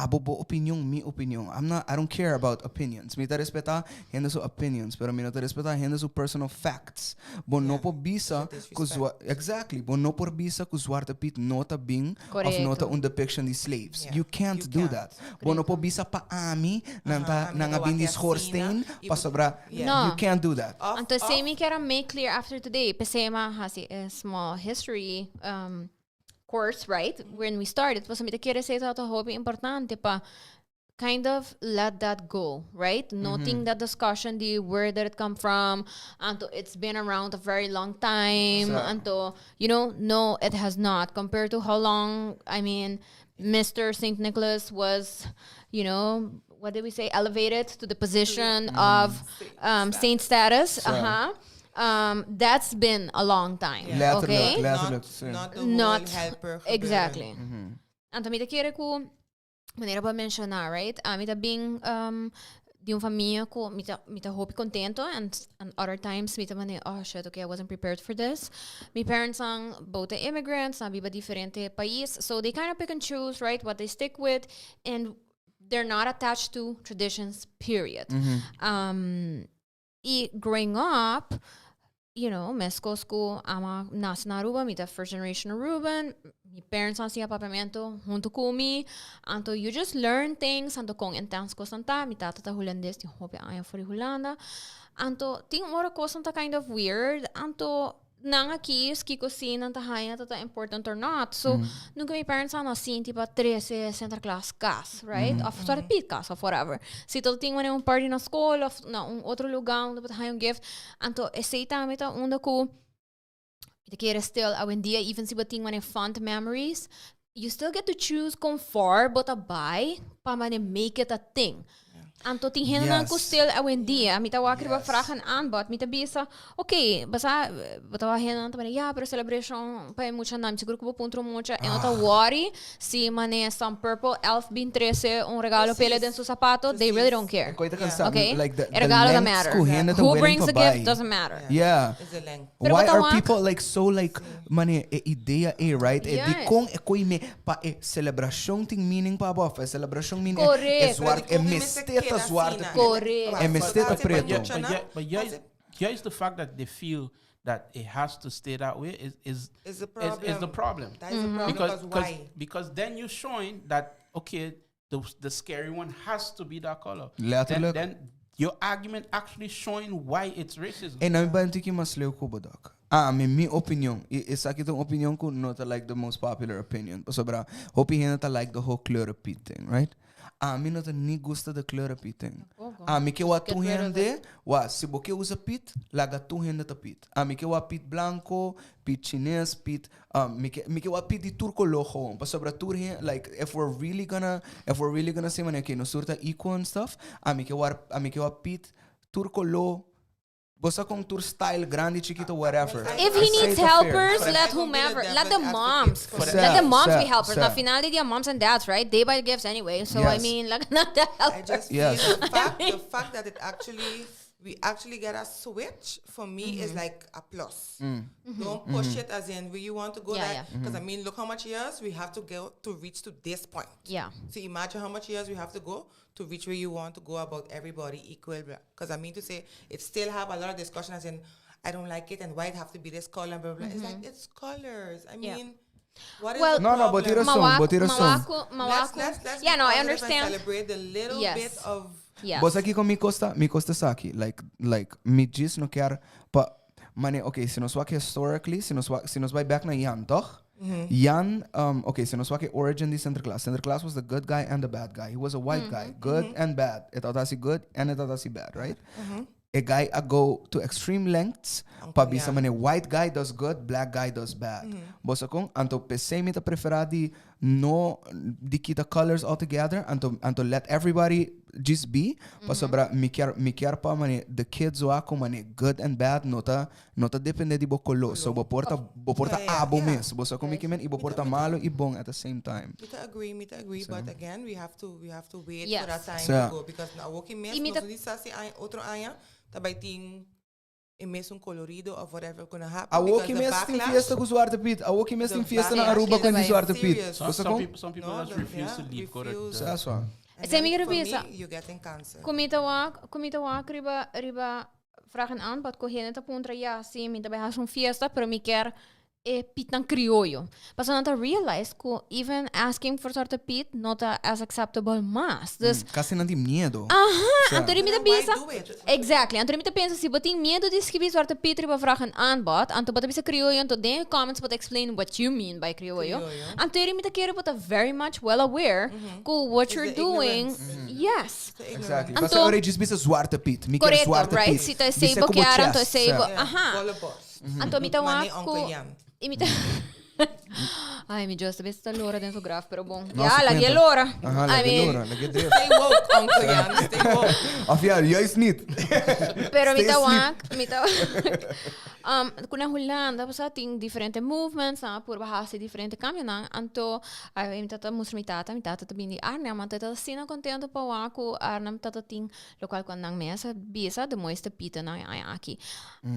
bo opinion mi opinion I don't care about opinions mi ta respeta gente su opinions pero mi no ta respeta gente su personal facts bo no po bisa exactly bo no por bisa ku Zwarte Piet nota bing of Correcto. nota un depiction di slaves Yeah. you can't do that bo no po bisa pa ami nanta nanga bin di schorsteen pa sobra No. you can't do that Anto say me kera make clear after today. Pesema has a small history course, right? When we started, was me kera say that hobby importante pa kind of let that go, right? Noting that discussion, the where did it come from, and it's been around a very long time, and no, it has not. Compared to how long, I mean, Mr. St. Nicholas was, what did we say, elevated to the position of saint status. That's been a long time. Okay? Not the whole Not helper. exactly. And tamita kere ko maneira para mencionar, right? Mita being de uma família ko mita hope contento and other times mita mane oh shit, okay, I wasn't prepared for this. My parents ang both immigrants, na biba diferente país, so they kind of pick and choose, right, what they stick with, and they're not attached to traditions, period. Growing up, Mexico school, ama nasa na Aruba, mita first generation Aruban, my parents ang siya papamento, junto kumi, anto you just learn things, anto kung intense ko santa, mita tata Holandés, yung hopi ayaw for Holanda, anto ting mora ko santa kind of weird, anto nang akis, kiko sin, ang tahayan, tata important or not. So, nung my parents ang nasin, tipa 13 center class kas, right? Of Zwarte Piet kas, of whatever. Si to ting man yung party na school, of na otro lugar, dapat hayong gift, anto esay tamita, unda ko, ita kere still, awendia, even si bating man yung fond memories, you still get to choose comfort, but a buy, pa man make it a thing. Anto tingin na ko still awendia, mita wakri ba vragen aanbod, mita bisa, okay, basta batawahin na tamani, pero celebration pa mucha nam, siguro ko puntro mucha, e nota worry, si mane some purple elf bin 13, un regalo pele den su sapato, they really don't care. Okay? like the regalo doesn't matter. Who brings the gift doesn't matter. Yeah. It's a length. Why are people like so like mane ideia right? Yeah. Di kong koi me pa celebração ting meaning pa ba? Celebração meaning Correct. Zwarte misteta Zwarte Piet. Correct. Misteta preto. But yeah, is the fact that they feel that it has to stay that way is the problem. That is the problem because then you're showing that okay, the scary one has to be that color. Then your argument actually showing why it's racism. En na ba tiki mas leu ko bodak. Mi opinion. Isa kitong opinion ko not like the most popular opinion. Sobra hopi hinata like the whole kleur Piet thing, right? Mi not ni gusta de kleur Piet thing. Mi que wa tu hende, wa si boke usa Piet, laga tu hende ta Piet. Mi que wa Piet blanco, Piet chinês, Piet mi que wa Piet di turco logo. Pa sobra tur like if we're really gonna say man okay, no surta equal and stuff. Mi que wa Piet turco lo bossa com tour style grande, chiquito, whatever. If he needs helpers, let whomever. Let the moms. Let the moms be helpers. Now, finally, they are moms and dads, right? They buy the gifts anyway. So, I mean, like, not the helpers. I just feel the fact that we actually get a switch, for me, is like a plus. Don't push it as in where you want to go. Because, I mean, look how much years we have to go to reach to this point. Yeah. So imagine how much years we have to go to reach where you want to go about everybody equal. Because I mean to say, it still have a lot of discussion as in, I don't like it, and why it have to be this color, and blah, blah, blah. It's like, it's colors. I mean... What is Well, the No, problem? but tira som, but tira som. Let's Yeah, no, I be positive and understand. celebrate the little Yes. bit of Yes. Boss aqui com mi costa saki, like me diz não quer, pa, mane, okay, se nos wak historically, se nos vai back na Jan, toch? Jan, okay, se nos wak origin di Sinterklaas. Sinterklaas was the good guy and the bad guy. He was a white guy, good and bad. Het had good and het had bad, right? A guy go to extreme lengths, pa bisa mane white guy does good, black guy does bad. Boss akong, anto pese mita preferadi no di kita colors altogether, anto let everybody just be, pa sobra mi quer pa mane the kids wako mane good and bad nota depende di bo color. So bo porta abo mes. Boss akong mi kimen ibo porta malo ibong at the same time. Me to agree, but again we have to wait Yes. for that time So, to go because na working mes Imita- no sasi outro aya tabay ting mes un colorido of whatever gonna happen. A because woki the mes tem backlash- fiesta com Zwarte Piet. A woki mes the tem fiesta na backlash Aruba is com like Zwarte Piet. serious. Boss Some akong, people No, just refuse to leave. Go refuse. to that's why. And Sem then ik er for me, bezig. you're getting cancer. Kumita wak riba vragen aan, pat ko hene ta puntra ya, si minta bij haar fiesta, pero mi quer Piet ng criollo. Pas aan het realize ko even asking for Zwarte Piet not as acceptable mas. Dus Kasi não tem medo. aha, anto rin mi Then ta why pensa. do it? Exactly. Anto rin mi ta pensa si boting medo di skribi Zwarte Piet riba vragen aanbod, anto bata bisa criollo, anto den comments but explain what you mean by criollo. Anto rin mi ta kere but very much well aware ko what you're the doing. ignorance. Yes. Exactly. Anto- Kasi already just bisa Zwarte Piet. Mi quer Correcto, Zwarte right? Piet. Si ta Bisa seibo como kiara, anto chess. seibo. Yeah. Aha. Follow boss. Anto mi ta Money, wak Uncle ko. Jan. Imita. Ai, mi giusto, questa l'ora dentro graf, però buon. Nossa, Ja, la cuenta. l'ora. Aha, I lagi mean, lora, lagi drift. Stay woke, Uncle Jan. Stay woke. Of ja, juist niet. pero Stay mita kuna Holanda, basta ting differente movements, na pur bahasi differente cambio na, anto ai mi tata mi tata bindi arna, ma tata sina contento pa waku arna tata ting local kon nang mesa bisa de mooiste pita na ai aki.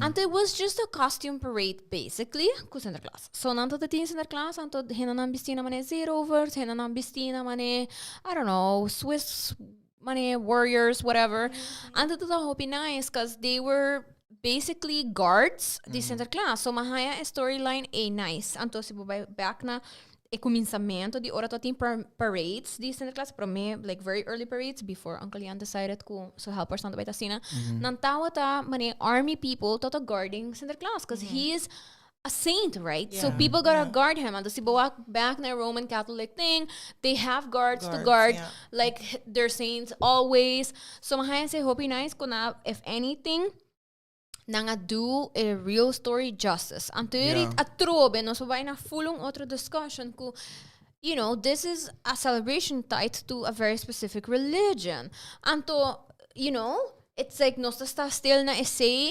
Anto it was just a costume parade basically, ku Sinterklaas. So nan tata ting Sinterklaas, anto hena nan bistina mane zero overs, hena nan bistina mane I don't know, Swiss money warriors, whatever. And that was hoping nice because they were basically guards di Sinterklaas. So mahaya a storyline nice. Anto si bubay back na e cominciamento di ora toting parades di Sinterklaas, pero me like very early parades before Uncle Jan decided ko so help us na by tasina. Nantawa ta mani army people tota guarding Sinterklaas because he is a saint, right? So Yeah, people gotta guard him. And si walk back in the Roman Catholic thing, they have guards to Guards, guard yeah. like their saints always. So mahaya say hope nice ko na if anything nanga do a real story justice. Anturit atrobe no so by na fulong otro discussion ko. You know, this is a celebration tied to a very specific religion. Anto, you know, it's like no sta still na essay.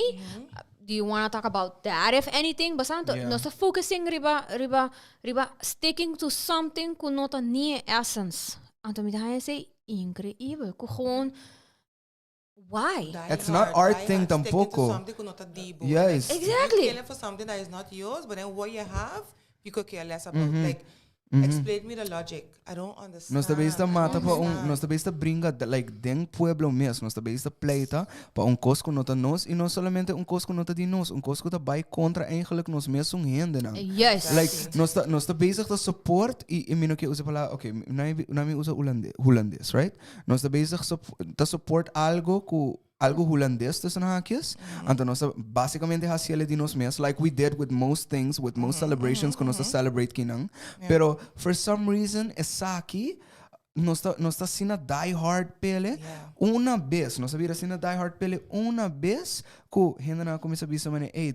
Do you want to talk about that, if anything? Basanto, no sa focusing riba sticking to something kung nota nie essence. Anto mi dahil say, incredible. Kung gewoon, why? It's not art thing tampoco. Yes. Exactly. You're killing for something that is not yours, but then what you have, you could care less about. Like, explain me the logic. I don't understand. Nós também está mata para nós também está brinca like den pueblo mesmo, nós também está pleita para cosco nota nós e não somente cosco nota de nós, cosco tá vai contra eigenlijk nós mesmo rende não. Yes. Like nós tá bezig te support e mino que usa pala, okay, não me usa holandês, right? Nós tá bezig te support algo holandês tussen haakjes. Então nós basicamente hacemos de nós mesmos, like we did with most things, with most celebrations, quando nós celebrate kinang. Pero for some reason, essa aqui nós tá sina die hard pele uma vez, nós sabia sina die hard pele uma vez, que ainda não começa a pensar mane, hey,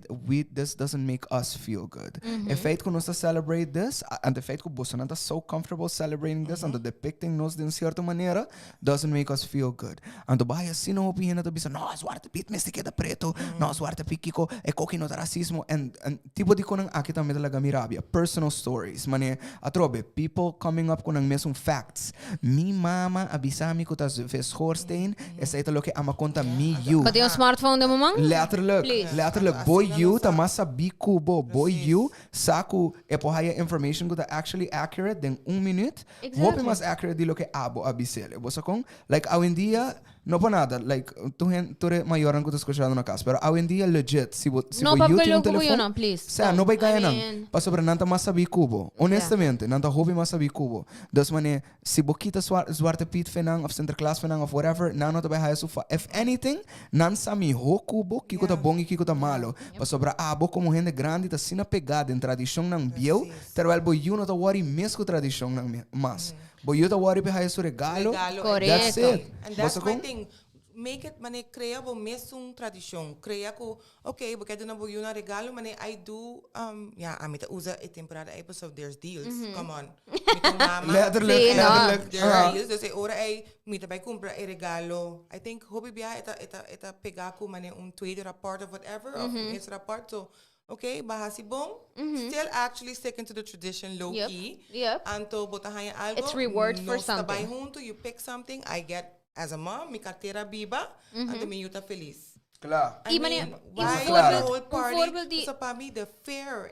this doesn't make us feel good. O feito que nós tá celebrate this, and the feito que você não tá so comfortable celebrating this and depicting nós de uma certa maneira, doesn't make us feel good. And the bahia sina hopi ainda tá pensando, no, Zwarte Piet mesmo que é preto, no, Zwarte Piet kiko é coque no racismo, and tipo de coisa aqui também talaga mirabia, personal stories, mane, atrobe, people coming up com ang mesmo facts. Mi mama abisami ko tas schoorsteen, essa ito lo que ama conta me you. Pati yung smartphone de mamang? Letterlijk. Boy you, ta masa bikubo. Boy you, saku epohaya information ko ta actually accurate, den 1 minute. Exactly. Hope mas accurate di lo que abo abisele. Bosa kong, like awin dia, No pa nada, like, tu re mayoran ko tas escuchando na casa, pero hoy en día legit, si No, bo papel YouTube yung un kubo yun, teléfono, please. sa no bay kaya I nang, mean- pa sobre nanta masabi kubo. Honestamente, nanta hobby masabi kubo. Dus mane, si bo kita Zwarte Piet fenang, of Sinterklaas fenang, of whatever, nano ta bay haya sufa. If anything, nan sa mi ho kubo, kiko ta bongi, kiko ta malo. Pa sobre abo como gente grande, ta sina pegada em tradisyon ng biel, terwijl bo yun no ta worry mes ko tradisyon ng mas. Bo yun ta worry pa haya su regalo. That's it. And that's Basta my kung- thing. Make it, mane, crea bo mesung tradisyon. Crea ko, okay, porque do na bo yun na regalo, mane, I do, amita usa e temporada ay so there's deals. Come on. Mito mama. Letterlijk, Sí, no. letterlijk. There are deals. Dus ora ay, mita bay compra e regalo. I think, hobby biya, ita pega ko, mane, tweede rapport of whatever, of eerste rapport. So, okay, bahasi bom. Still actually sticking to the tradition low key. Yep. Anto botahan algo. It's reward for something. Sabay junto, you pick something, I get, as a mom, mi cartera biba, anto mi yuta feliz. Claro. I Iba mean, niya- why Claro. the whole party? Affordable di- So pa mi, the fear,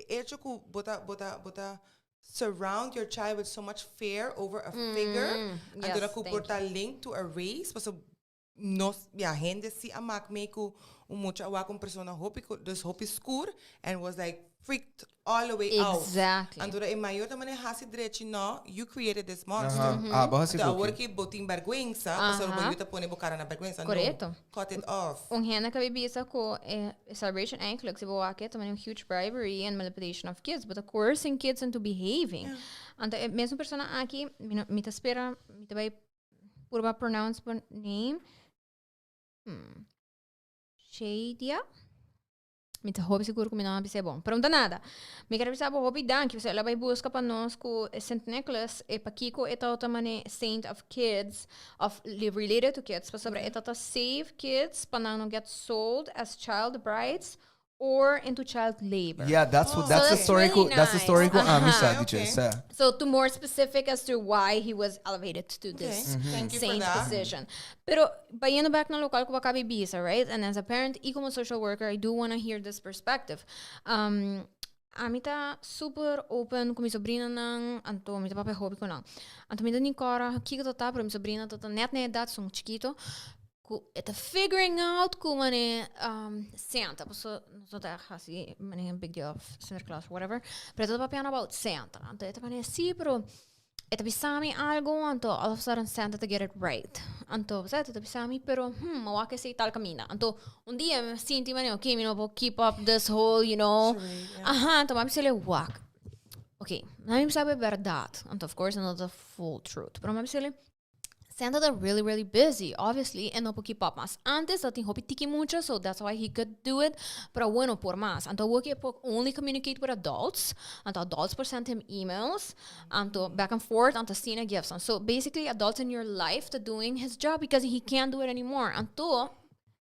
hecho ko bota surround your child with so much fear over a figure. yes, Anto na ko thank porta link to a race. So, nos, gente si amak me ko mucha awa kong persona hopi ko, dus hopi skur, and was like freaked all the way out. Exactly. Anto na mayor naman hasi diretso, no, you created this monster. Bahasi Ito, ko. awar ki boting vergüenza, kasi ba yuta po ni bukara na vergüenza. Correcto. No, cut it off. Ang hena ka bibisa ko, celebration eigenlijk, si Bawakit, man yung huge bribery and manipulation of kids, but coercing kids into behaving. Anta, mesmo persona aqui, mita espera, mita vai purba pronounce po name, Shadia? Mita hobby siguro kung minamabis é bom. Pero não nada. Me quero avisar po hobby dan, que você ela vai buscar para nós com St. Nicholas e pa Kiko ita tamane saint of kids of related to kids. Pa sobre ita ta save kids pa não get sold as child brides or into child labor. Yeah, that's what that's So the that's story really ko. That's the nice. story ko. Uh-huh. DJ. Okay. So to more specific as to why he was elevated to this Thank you for saint that. position. Pero bayano back na local ko baka bibisa, right? And as a parent, equal como social worker, I do want to hear this perspective. Amita super open com minha sobrina nang anto mita papai hobby ko nang. Anto mita ni Cora, kiko tata pero minha sobrina tata net na edad sung chiquito. Ita figuring out kung mane Santa. So that kasi mane big deal of Sinterklaas whatever. Pero ito papiano about Santa. Anto ita mane si pero ita bisami algo anto all of a sudden Santa to get it right. Anto ita bisami pero mawake si tal camina. Anto un dia me sinti mane okay, me no po keep up this whole, you know. Aha, anto mami sile wak. Okay, nami sabe verdad. Anto of course not the full truth. Pero mami sile Santa are really, really busy, obviously, and no puedo keep up más. Antes, I think hope tiki mucho, so that's why he could do it. Pero bueno, por más. Anto work only communicate with adults. Anto adults per send him emails. Anto back and forth. Anto sina gifts. And so basically, adults in your life to doing his job because he can't do it anymore. Anto,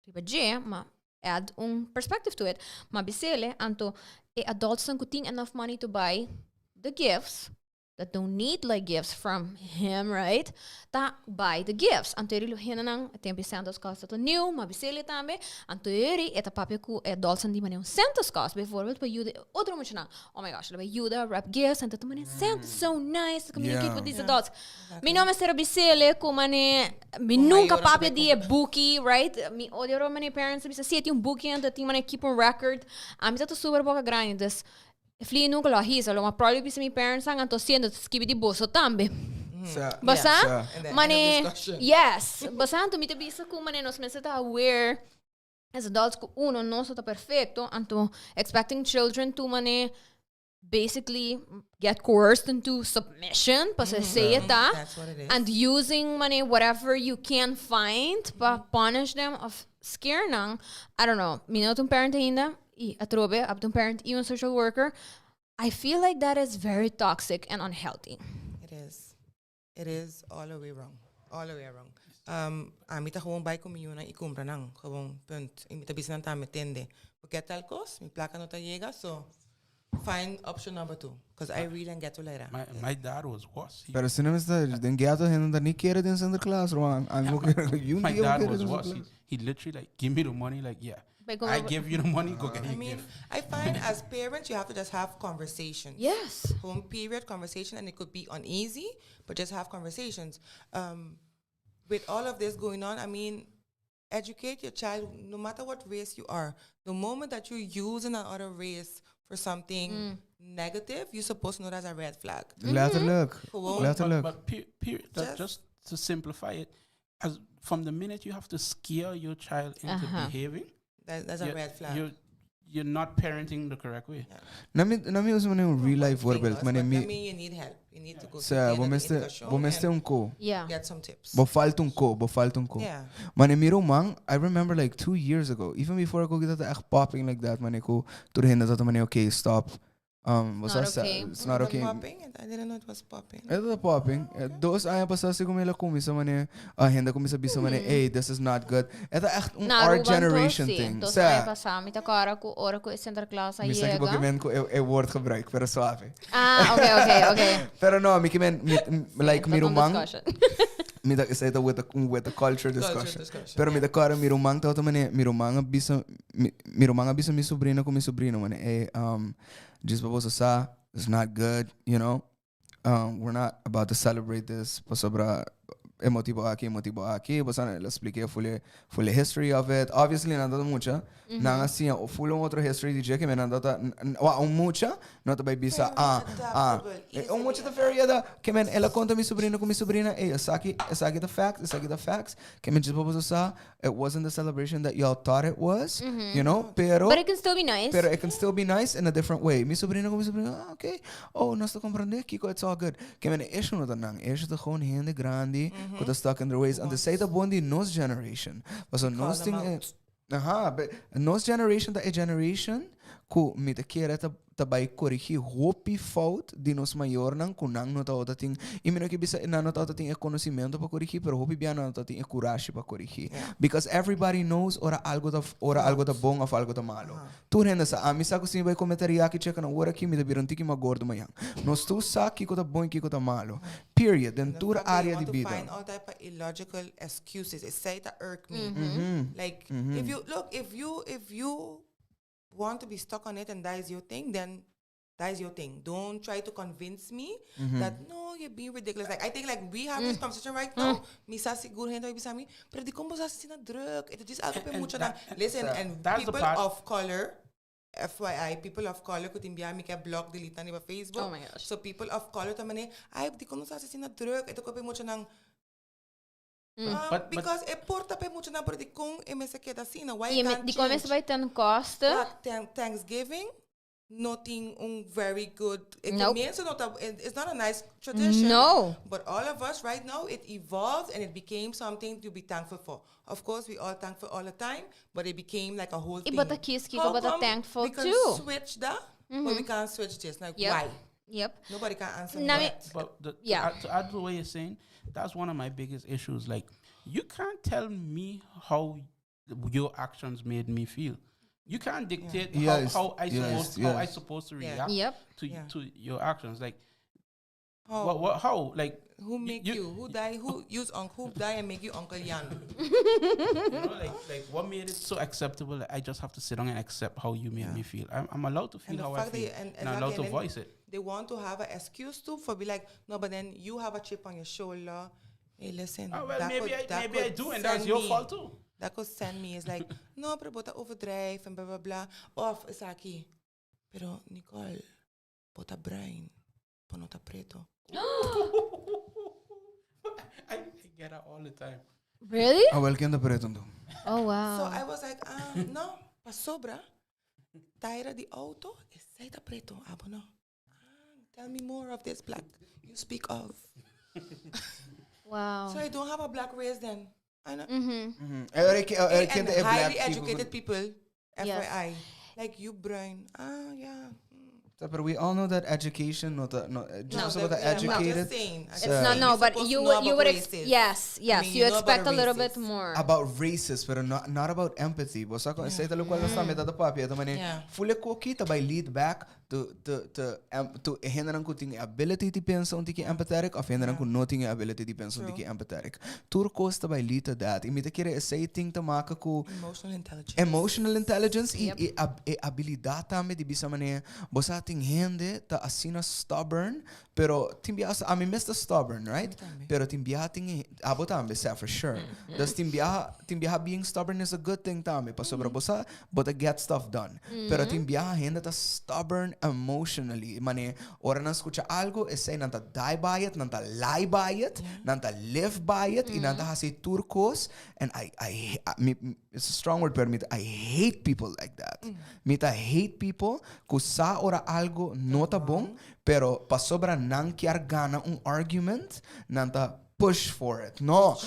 riba ma add perspective to it. Ma bisele, anto adults don't getting enough money to buy the gifts that don't need like gifts from him, right? Ta buy the gifts. Anterior hina nang tempi Santa's cost to new, mabisili tambe. Anterior eta papi ku adults andi mane Santa's cost bijvoorbeeld bij jude otro mucho na. Oh my gosh, bij jude wrap gifts and mane Santa's so nice to communicate with these adults. Mi nome sera bisili ku mane mi nunca papi di bookie, right? Mi odio mane parents bisa si um bookie and ti mane keep on record. Ami tato super boca grande this. Fli nunca lo hisa, lo ma probably bisa mi parents ang anto siendo skibidi boso tambe. Basa? Mane, yes. Basa anto mita bisa ku mane nos meseta aware as adults ku uno no sota perfecto anto expecting children to mane basically get coerced into submission pasa say it That's what it is. and using money whatever you can find pa punish them of scare nang I don't know minutong parent ainda atrobe up to parent even social worker. I feel like that is very toxic and unhealthy. It is all the way wrong. All the way wrong. Amita gewoon bij kom je na ikumpra nang gewoon punt. Imita bisan ta metende. Porque tal cos mi placa no ta llega so find option number 2 because I really don't get to later. My dad was worse. Pero se não está, den gato ainda nem quer de Sinterklaas, man. My dad was worse. He literally like give me the money like yeah. I give you the money, go get your gift. I find as parents, you have to just have conversations. Yes. Home period conversation, and it could be uneasy, but just have conversations. with all of this going on, I mean, educate your child no matter what race you are. The moment that you're using another race for something negative, you're supposed to know that's a red flag. Letterlijk. But just to simplify it, as from the minute you have to scare your child into behaving, that's a red flag. You're not parenting the correct way. Nami uso man real life voorbeeld. I mean, you need help. You need to go to get some tips. Befalt un ko. Yeah. Man, miro man, I remember like 2 years ago, even before I go get that echt popping like that, man, ko turhin dat man, okay, stop. Not okay. It's not okay. Popping? I didn't know it was popping. It was popping. Those ayan pasasi ko mila kumisa man henda kumisa bisa man hey, this is not good. Ito echt our generation thing. Dus ayan pasami ta kara ko ora ko Sinterklaas ay Misa kibokimen ko woord gebruik, pero suave. Okay. Pero no, mikimen like mirumang. Mida is ito with the culture discussion. Pero mida kara mirumang tao man mirumang bisa mi sobrino ko mi sobrino man just babosa sa, it's not good, you know. We're not about to celebrate this. Pasobra emotivo aqui. Basta le expliqué full history of it. Obviously, nada mucha. Nanga assim, o full outro history DJ que me nada mucha. Nota by bisa mucha da feria da que men ela conta mi sobrina com mi sobrina. Essa aqui the facts. Que men just babosa sa, it wasn't the celebration that y'all thought it was, you know. But it can still be nice. Pero it can still be nice in a different way. Mi sobrina com mi sobrina, okay. Oh, nós te compreender, Kiko, it's all good. Que men issue no danang. Issue de gewoon hende grande. Could have stuck in their ways. And to say that bondi nos generation. Was a nos thing. But nos generation that a generation ku mit de kere tabay corrigir hopi fout de nos maior nang kunang nota outra ting e menino que bisa na nota outra ting é conhecimento para corrigir pero hopi bia na nota ting é coragem para corrigir because everybody knows ora algo da bom ou algo da malo tu renda sa amisa ko sim vai comentário aqui checa na hora aqui me da birantiki ma gordo manhã nós tu sa que da bom e que da malo period then tour área de vida find all type of illogical excuses it say that irk me like if you want to be stuck on it and that is your thing, then that is your thing. Don't try to convince me that no, you're being ridiculous. Like I think like we have this conversation right now. Misa siguro hento ibisami, pero di kombo sa sina drug. Ito just algo pe mucho na. Listen, and people of color, FYI, people of color could imbia mi ka blog delete na ba Facebook. Oh my gosh. So people of color tamane, ay di kombo sa sina drug. Ito ko pe mucho nang because e porta pe mucho na pero di kung e me se queda assim, why can't change? Di começa vai ten costa. Thanksgiving, nothing very good. Nope. It's not a nice tradition. No. But all of us right now, it evolved and it became something to be thankful for. Of course, we all thankful all the time, but it became like a whole thing. But thankful too. We can switch that, but we can't switch this. Like why? Yep. Nobody can answer that. But to add to what you're saying, that's one of my biggest issues. Like, you can't tell me how your actions made me feel. You can't dictate how I supposed to react to your actions. Like, how? Like, who make you? Who die? Who die and make you Uncle Jan? like what made it so acceptable that I just have to sit down and accept how you made me feel? I'm allowed to feel how I feel, and I'm allowed to voice it. They want to have an excuse too for be like, no, but then you have a chip on your shoulder. Hey, listen. Oh, well, maybe I do, and that's your fault too. That could send me. It's like, no, pero bota overdrive and blah blah blah. Of is aqui. Pero Nicole, bota brain, ponota preto. I get that all the time. Really? Well, kenda preto do. Oh wow. So I was like, no, pa sobra. Taira di auto, essa preto. No. Tell me more of this black you speak of. Wow. So I don't have a black race then. I know. And highly educated people, FYI. Like you, Brian. Yeah. But we all know that education, not about the educated. It's not, but you would yes. I mean, you expect a little bit more about racist, but not about empathy. But say the local stamina the papi, the money fully cookita by lead back to hinderen ku ting ability ti pensa un tiki empathetic of hinderen ku no ting ability ti pensa un tiki empathetic. Tur costa by lita that. Imita kere essay ting te maken ku emotional intelligence e habilidad tame di bisa mane bosa ting hende ta asina stubborn pero timbia I mean Mr. Stubborn, right? Pero timbia ting abotambe sa for sure. Das timbia being stubborn is a good thing tame pa sobra bosa but get stuff done. Pero timbia hende ta stubborn emotionally. Mane ora na escucha algo essay nanta die by it, nanta lie by it, nanta live by it, nanta hasi turcos and I it's a strong word pero I hate people like that. I hate people ku sa ora algo nota bom pero pa sobra nang kiar gana un argument nanta push for it. No,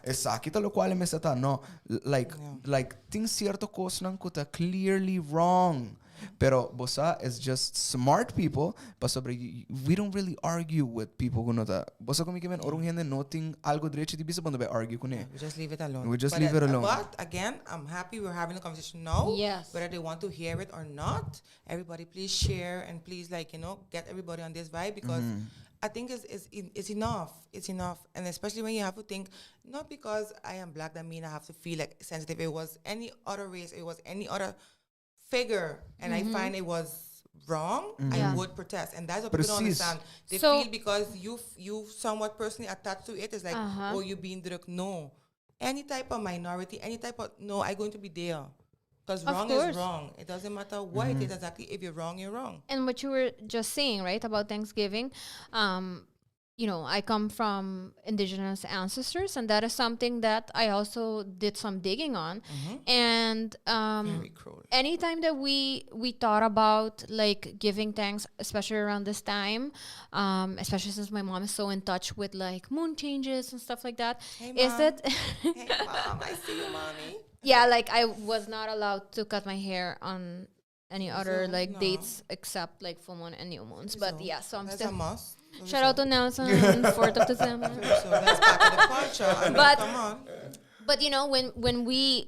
esa kita lo cual me sata no like things cierto cos nang kuta clearly wrong. Pero bosa is just smart people. Pa sobre we don't really argue with people who nota. Bosa kung mikimen orong hende noting algo direcho di bisa bondo ba argue kune. We just leave it alone. We just leave it alone. But again, I'm happy we're having a conversation now. Yes. Whether they want to hear it or not, everybody please share and please get everybody on this vibe because I think it's enough. It's enough. And especially when you have to think, not because I am black that mean I have to feel like sensitive. It was any other race, it was any other figure, and I find it was wrong, I would protest. And that's what people don't understand. They feel because you somewhat personally attached to it, it's like, oh, you're being drugged. No. Any type of minority, no, I'm going to be there. Because wrong is wrong. It doesn't matter what it is exactly. If you're wrong, you're wrong. And what you were just saying, right, about Thanksgiving, I come from indigenous ancestors, and that is something that I also did some digging on. And very cruel. Anytime that we thought about like giving thanks, especially around this time, especially since my mom is so in touch with like moon changes and stuff like that, Hey, is Mom. that Hey, Mom, I see you, Mommy. yeah, like I was not allowed to cut my hair on any other like dates except like full moon and new moons. But yeah, so I'm That's still a must. shout out to Nelson, 4th of December. So that's part of the culture. I mean, come on. But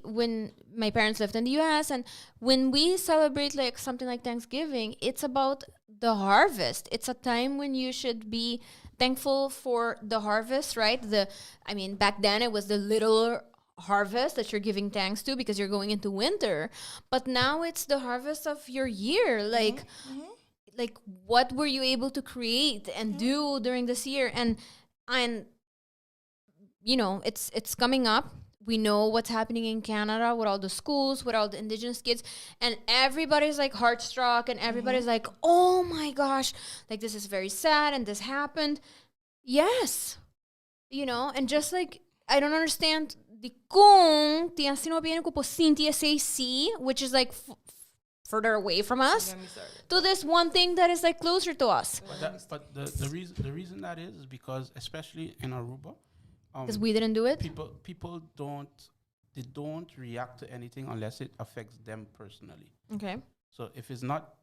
when my parents lived in the US, and when we celebrate like something like Thanksgiving, it's about the harvest. It's a time when you should be thankful for the harvest, right? Back then it was the little harvest that you're giving thanks to because you're going into winter. But now it's the harvest of your year. Like what were you able to create and do during this year? And it's coming up. We know what's happening in Canada with all the schools, with all the indigenous kids, and everybody's like heartstruck, and everybody's like, oh my gosh, like this is very sad and this happened. Yes. And just like, I don't understand the kung tiyan sinabihan ko po Cynthia SAC, which is like further away from us, to this one thing that is like closer to us. But the reason that is because especially in Aruba, because we didn't do it. People don't react to anything unless it affects them personally. Okay. So if it's not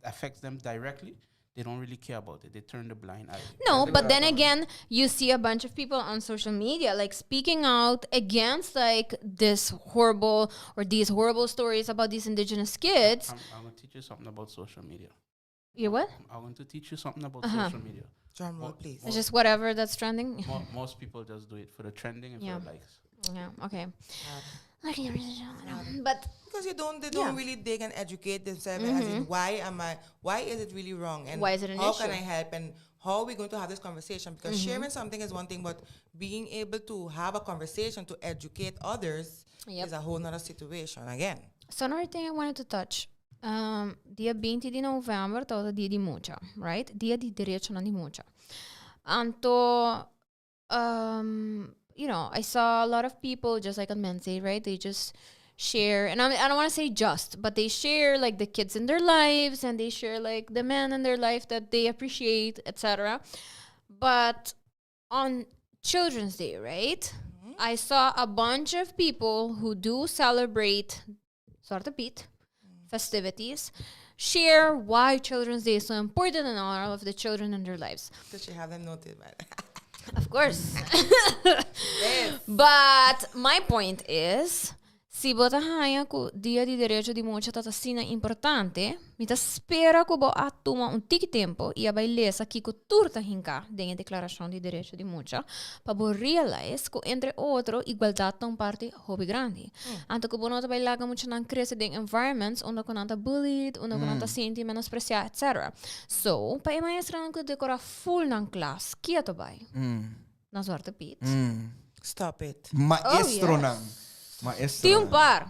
affects them directly, they don't really care about it. They turn the blind eye. No, but then again, you see a bunch of people on social media like speaking out against like these horrible stories about these indigenous kids. I'm going to teach you something about social media. You what? I'm going to teach you something about social media. Drum roll, please. It's just whatever that's trending. Most people just do it for the trending and for the likes. Yeah. Okay. But because they don't really dig and educate themselves as in why is it really wrong and why is it an how issue? can I help and how are we going to have this conversation? Because sharing something is one thing, but being able to have a conversation to educate others is a whole nother situation again. So another thing I wanted to touch. Dia 20 de novembro tá o dia de mucha, right? Dia de direito na de mucha. Anto, I saw a lot of people just like on Wednesday, right? They just share, and I don't want to say just, but they share like the kids in their lives, and they share like the men in their life that they appreciate, etc. But on Children's Day, right? I saw a bunch of people who do celebrate Zwarte Piet festivities share why Children's Day is so important in all of the children in their lives. Because you haven't noticed, man. Of course. Yes. But my point is, Se bota haya que dia de direito de mucha tata sina importante, mita espera que bo atuma tiki tempo e vai lesa aqui que turta hinka den a declaração de direito de mucha, para bo realize que entre outro igualdade tão parte hobby grande. Anto que bo nota vai laga mucha nan cresce den environments onde que nanta bullied, onde que nanta senti menospreciar, etc. So, pa maestra nan que decora full nan class, quieto vai. Na Zwarte Piet. Stop it. Maestro nan. Tem par.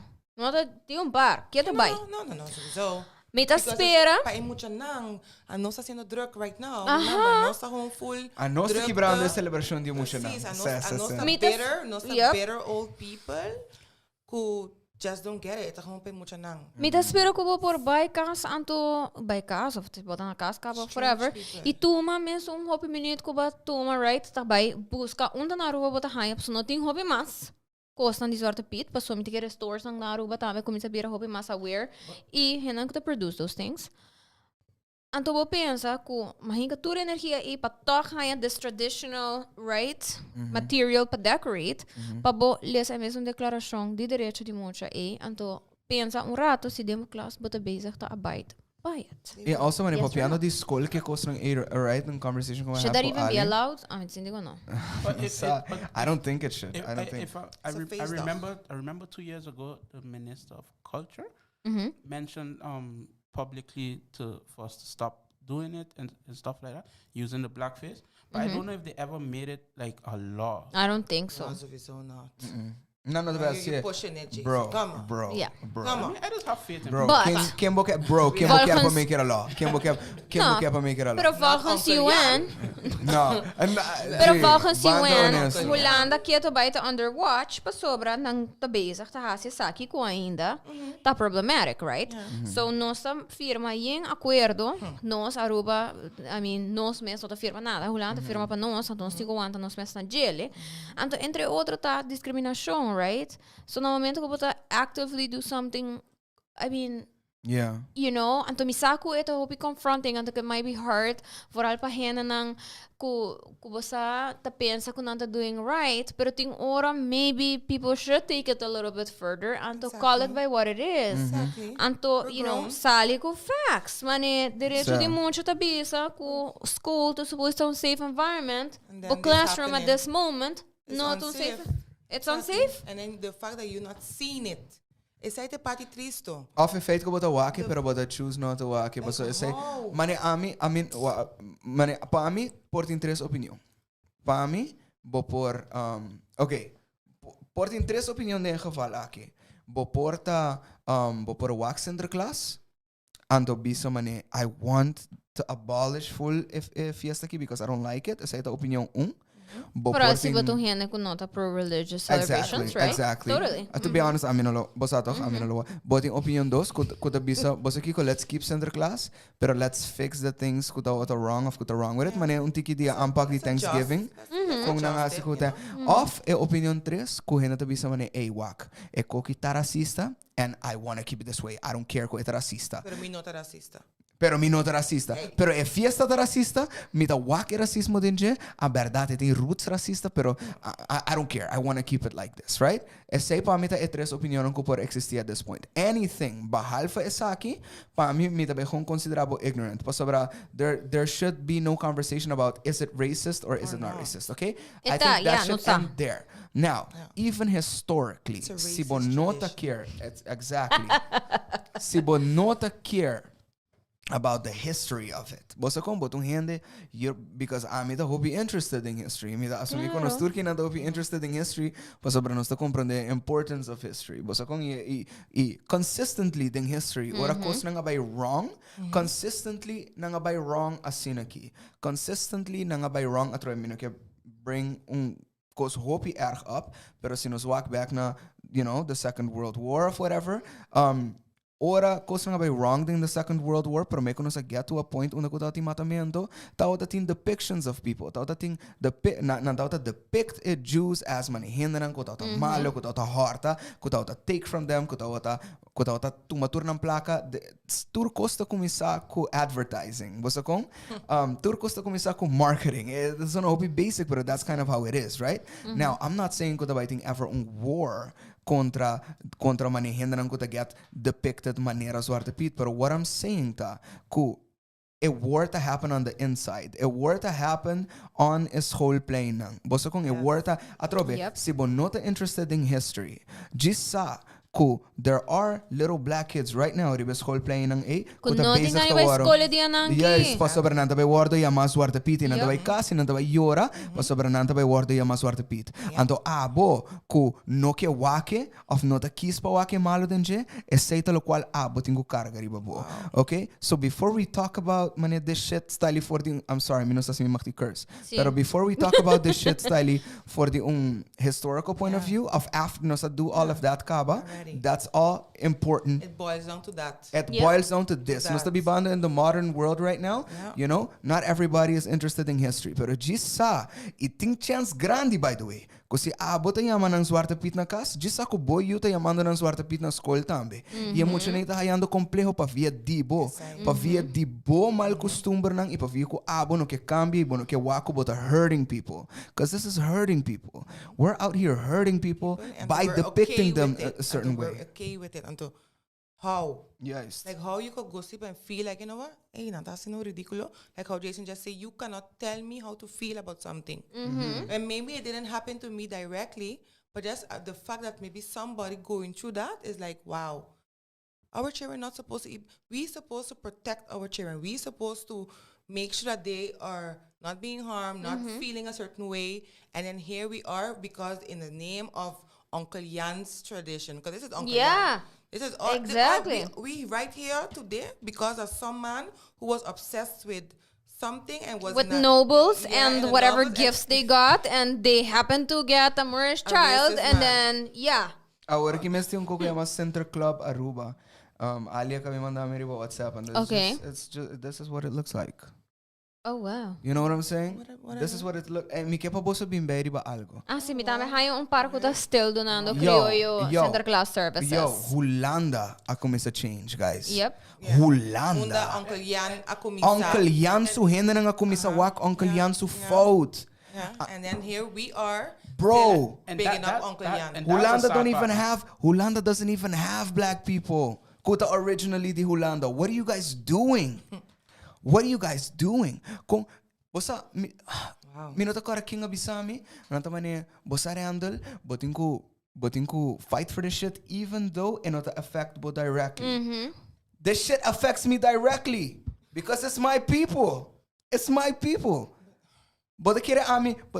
Tem par. Quieto vai. No, sowieso. Meta espera. Pa mucha nang. Ano está sendo druk right now. Ano está gewoon full. Ano está quebrando a celebração de mucha nang. Ano está bitter. Ano está bitter old people who just don't get it. Gewoon pa mucha nang. Meta espera que vou por bycas anto bycas of botar na casa cabo forever. E tuma mesmo hobby minute que vai tuma right tá vai busca onde na rua botar raia, porque não tem hobby mais. Costam de Zwarte Piet, passou me ter que stores na Aruba também, começa a vir a roupa mais aware e renan que produce those things. Então eu penso que mahinga toda energia e para tocar this traditional right material para decorate, para bo ler a mesma declaração de direito de mucha e então pensa rato se demos classe bota bezig tá abide. Yeah, also when you're piano the school que costam a right in conversation com should that even be allowed? I mean, digo no. I don't think it should. I remember 2 years ago the Minister of Culture mentioned publicly for us to stop doing it and stuff like that, using the blackface. But I don't know if they ever made it like a law. I don't think so. Not. None of the best. You're pushing it, Jason. Bro. Yeah. Come on. I just have faith in Bro, But- Kimbo cap make it a law. Kimbo cap make it a law. Pero volgens UN, No. pero volgens UN, Holanda quieto buiten under watch, pa sobra nang tá bezig tá hasi saki ko ainda, tá problematic, right? So nossa firma em acordo, nós Aruba, nós mesmo tá firma nada, Holanda firma para nós, então nós tigo anta nós mesmo na jele. Então entre outro tá discriminação, right? So no momento que você actively do something, Yeah. you know, anto misako ito hopi confronting anto que might be hard vooral pa hena nang ku basa ta pensa ku nanta doing right pero ting ora maybe people should take it a little bit further anto call it by what it is. Exactly. Anto you know sali ku facts mane direito de mucho ta bisa ku school to supposed to a safe environment but classroom at this moment not unsafe. It's unsafe. And then the fact that you're not seeing it. Essa é a parte triste. Of efeito que bota wake, pero bota choose not to wake. But so esse, mane para mim por tem três opinião. Para mim, vou por por tem três opinião de geval aqui. Vou por wax in the class. Ando bisa mane I want to abolish full fiesta aqui because I don't like it. Essa é a opinião Pero si ba itong hene ko nota pro-religious celebrations, right? Exactly. Totally. To be honest, boting opinion dos, kuta bisa, bosa kiko, let's keep center class, pero let's fix the things kuta wrong of kuta wrong with it. Mane untiki dia ampak di Thanksgiving. Kung nangasi kuta. Of opinion 3, kuhena ta bisa mane wak. Koki ta racista, and I want to keep it this way. I don't care ko ita racista. Pero mi nota racista. Pero mi nota racista. Pero fiesta da racista, mi ta wak racismo dinje, a verdade tem roots racista, pero I don't care. I want to keep it like this, right? Sei pa mi ta tres opinião ko por existir at this point. Anything bahalfa esa aqui, pa mi ta bejón considerable ignorant. Pa sobra, there should be no conversation about is it racist or is it not racist, okay? I think that should end there. Now, even historically, si bon nota care, exactly. Si bon nota care about the history of it. Bosa kung botong hindi, because I'm da hobi interested in history. Mi da asumi ko nos turki na da hobi interested in history, bosa bra nos ta comprende the importance of history. Bosa kung consistently din history, ora kos na nga bay wrong, consistently na nga bay wrong asinaki. Consistently na nga bay wrong atro mi ke bring kos hopi erg up, pero si nos walk back na, you know, the Second World War of whatever, ora, coisa nga by wrong in the Second World War, pero may kuno sa get to a point una ko dating matamento, tao dating depictions of people, tao dating depict Jews as manihindanan, ko tao malo, ko tao horta, ko tao take from them, ko tao tumatur ng plaka, tur costa kumisa ko advertising, basta kong, tur costa kumisa ko marketing. It's not hope basic, but that's kind of how it is, right? Now, I'm not saying ko dating ever on war, contra mani hindran ko to get depicted manera Zwarte Piet. But what I'm saying it were to happen on the inside. It were to happen on a schoolplein. Bosa kung it were to atrobe si bonota interested in history. Gisa there are little black kids right now ribe schoolplein ng Kung noting nga iba escola diyan nangki. Yes, pasobrananta by wardo yama Zwarte Piet nanta by kasi nanta by yora pasobrananta by wardo yama Zwarte Piet. Anto abo no ke wake of nota kis pa wake malo denje essaita lo qual abo tingu carga riba bo. Okay? So before we talk about mane this shit style for the I'm sorry, minus as mi makti curse. Pero before we talk about this shit style for the historical point of view of after no sa do all of that kaba. That's all important. It boils down to that. It boils down to this. Must be banda in the modern world right now. You know, not everybody is interested in history. Pero gisa, iting chance grande by the way. Kasi abot ay yaman ng Zwarte Piet na kas, gisa ko boy yuta yamando ng Zwarte Piet na school tambe. E mucho na itahayando kompleho pa via dibo. Pa via dibo mal costumbre nang ipavia ko abo no ke cambie, no ke wako bota hurting people. Because this is hurting people. We're out here hurting people by depicting them a certain way. We're okay with it until how? Yes. Like how you could gossip and feel like, you know what? Hey, that's no ridiculous. Like how Jason just said, you cannot tell me how to feel about something. And maybe it didn't happen to me directly, but just the fact that maybe somebody going through that is like, wow. Our children not supposed to we supposed to protect our children. We supposed to make sure that they are not being harmed, not feeling a certain way. And then here we are because in the name of Uncle Jan's tradition, because this is Uncle Jan. This is all, exactly. We right here today because of some man who was obsessed with something and was with nobles and whatever gifts they got, and they happened to get a Moorish child, and then Ahora que me estoy un coco llama Center Club Aruba. Alia kami manda mi riba WhatsApp, and this is what it looks like. Oh wow. You know what I'm saying? This is what it looks. Mi kepa boso bimbe riba algo. Si mi tame hayo parco da still donando criollo center class services. Hulanda ako misa change, guys. Yep. Hulanda. Uncle Jan ako misa. Uncle Jan su hende nga ako misa wak Uncle Jan su fault. And then here we are. Bro. Bigging up Uncle Jan. Hulanda doesn't even have black people. Kuta originally di Hulanda. What are you guys doing? What are you guys doing? Kung bosa minota ko king abisami, nanta mane bosa Randall, boting fight for this shit even though it not affect bo directly. This shit affects me directly because it's my people. It's my people. But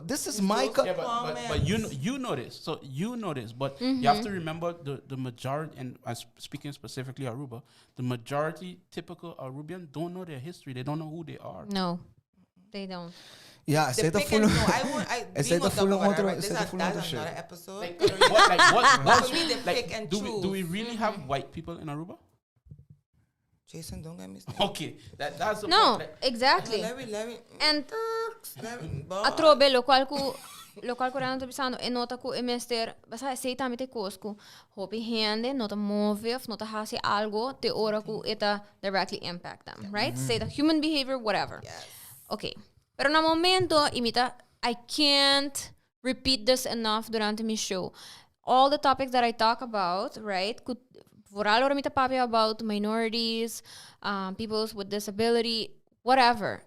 this is my but you know this. So you know this. But you have to remember the majority, and I'm speaking specifically Aruba, the majority typical Arubian don't know their history. They don't know who they are. No, they don't. Yeah, say the full. This is another episode. Do we really have white people in Aruba? Jason, don't get me started. Okay, that's the no, point. exactly. And atrobe local ko rano to bisano e nota ko emester basta aceita mite cosco hopi hende nota move of nota hasi algo te ora ko eta directly impact them, right? Say the human behavior, whatever. Yes. Okay. Pero na momento imita I can't repeat this enough durante my show. All the topics that I talk about, right? Vooral hoor met papi about minorities, people with disability, whatever.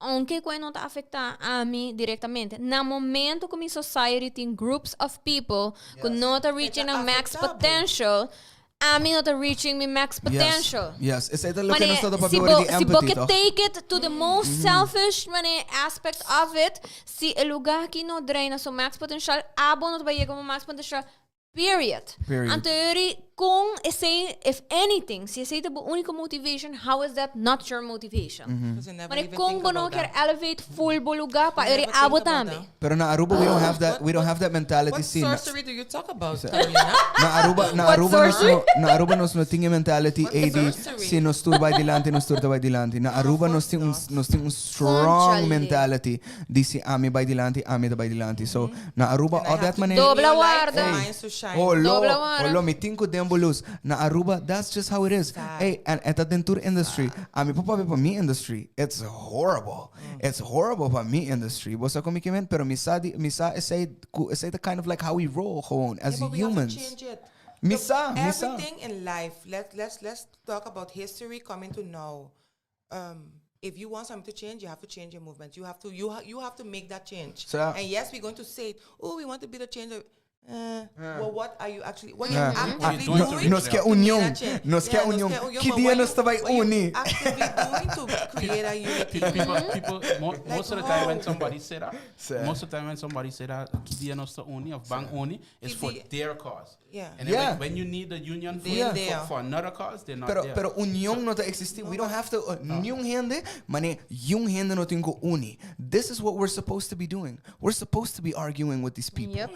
Aunque ko não afecta a mim diretamente, na momento que mi society tem groups of people who not reaching a max potential, a mim not reaching my max potential. Yes. It's either looking at the si take it to the most selfish aspect of it, si el lugar que no draina so max potential, abo not vai chegar max potential. Period. Anteori kung if anything, si essa é a única motivation, how is that not your motivation? Mas kung bono quer elevate full lugar pa eri abo tambe. Pero na Aruba we don't have that mentality. What sorcery do you talk about? Na Aruba nos no tinha mentality AD si nos tur vai dilante. Na Aruba nos tem strong mentality di si ami vai dilante. So na Aruba all that money. Dobla guarda. Olo mi tinko dem bolus. Na Aruba, that's just how it is. Hey, and at the tour industry, I mean, papa pa mi industry, it's horrible. It's horrible pa mi industry. Bosa ko mikimen, pero misa is the kind of like how we roll gewoon as but humans. We have to change it. Misa. Everything in life. Let's talk about history coming to now. If you want something to change, you have to change your movement. You have to make that change. So, and yes, we're going to say, oh, we want to be the change. Well, what are you actually? What you're actively doing? Nos que unión. Nos que unión. Que dia nos vai unir? Actively doing to create a unity. People, most of the time when somebody say that, que dia nos uni of bang uni is for their cause. Yeah. And then when you need a union for another cause, they're not there. Pero unión no te existe. We don't have to unión gente, mane yung gente no tengo uni. This is what we're supposed to be doing. We're supposed to be arguing with these people. Yep.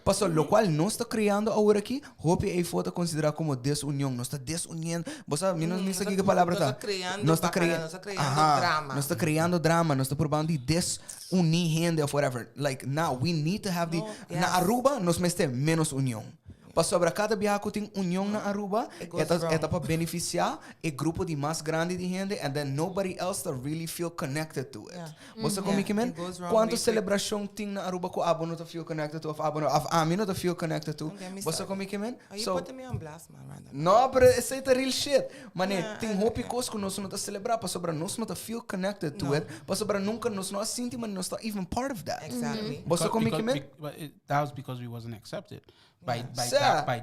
Paso lo cual no está creando ahora aquí, hope e foto considera como desunión, no está desuniendo. Vos sabes, no sé qué palabra está. No está creando drama. No está creando drama, no está probando de desunir gente or whatever. Like now we need to have na Aruba nos meste menos unión. Para sobre cada viaje que tem união na Aruba, é para beneficiar o grupo de mais grande de gente, and then nobody else to really feel connected to it. Você como que men? Quanto celebração tem na Aruba que abo não te feel connected to, a mim não te feel connected to. Você como que men? Are you putting me on blast, man? Randall? No, but it's a real shit. Mane, tem hope coisas que nós não te celebrar, para sobre nós não te feel connected to it, para sobre nunca nós não sentir, mas nós está even part of that. Exactly. Você como que men? That was because we wasn't accepted. By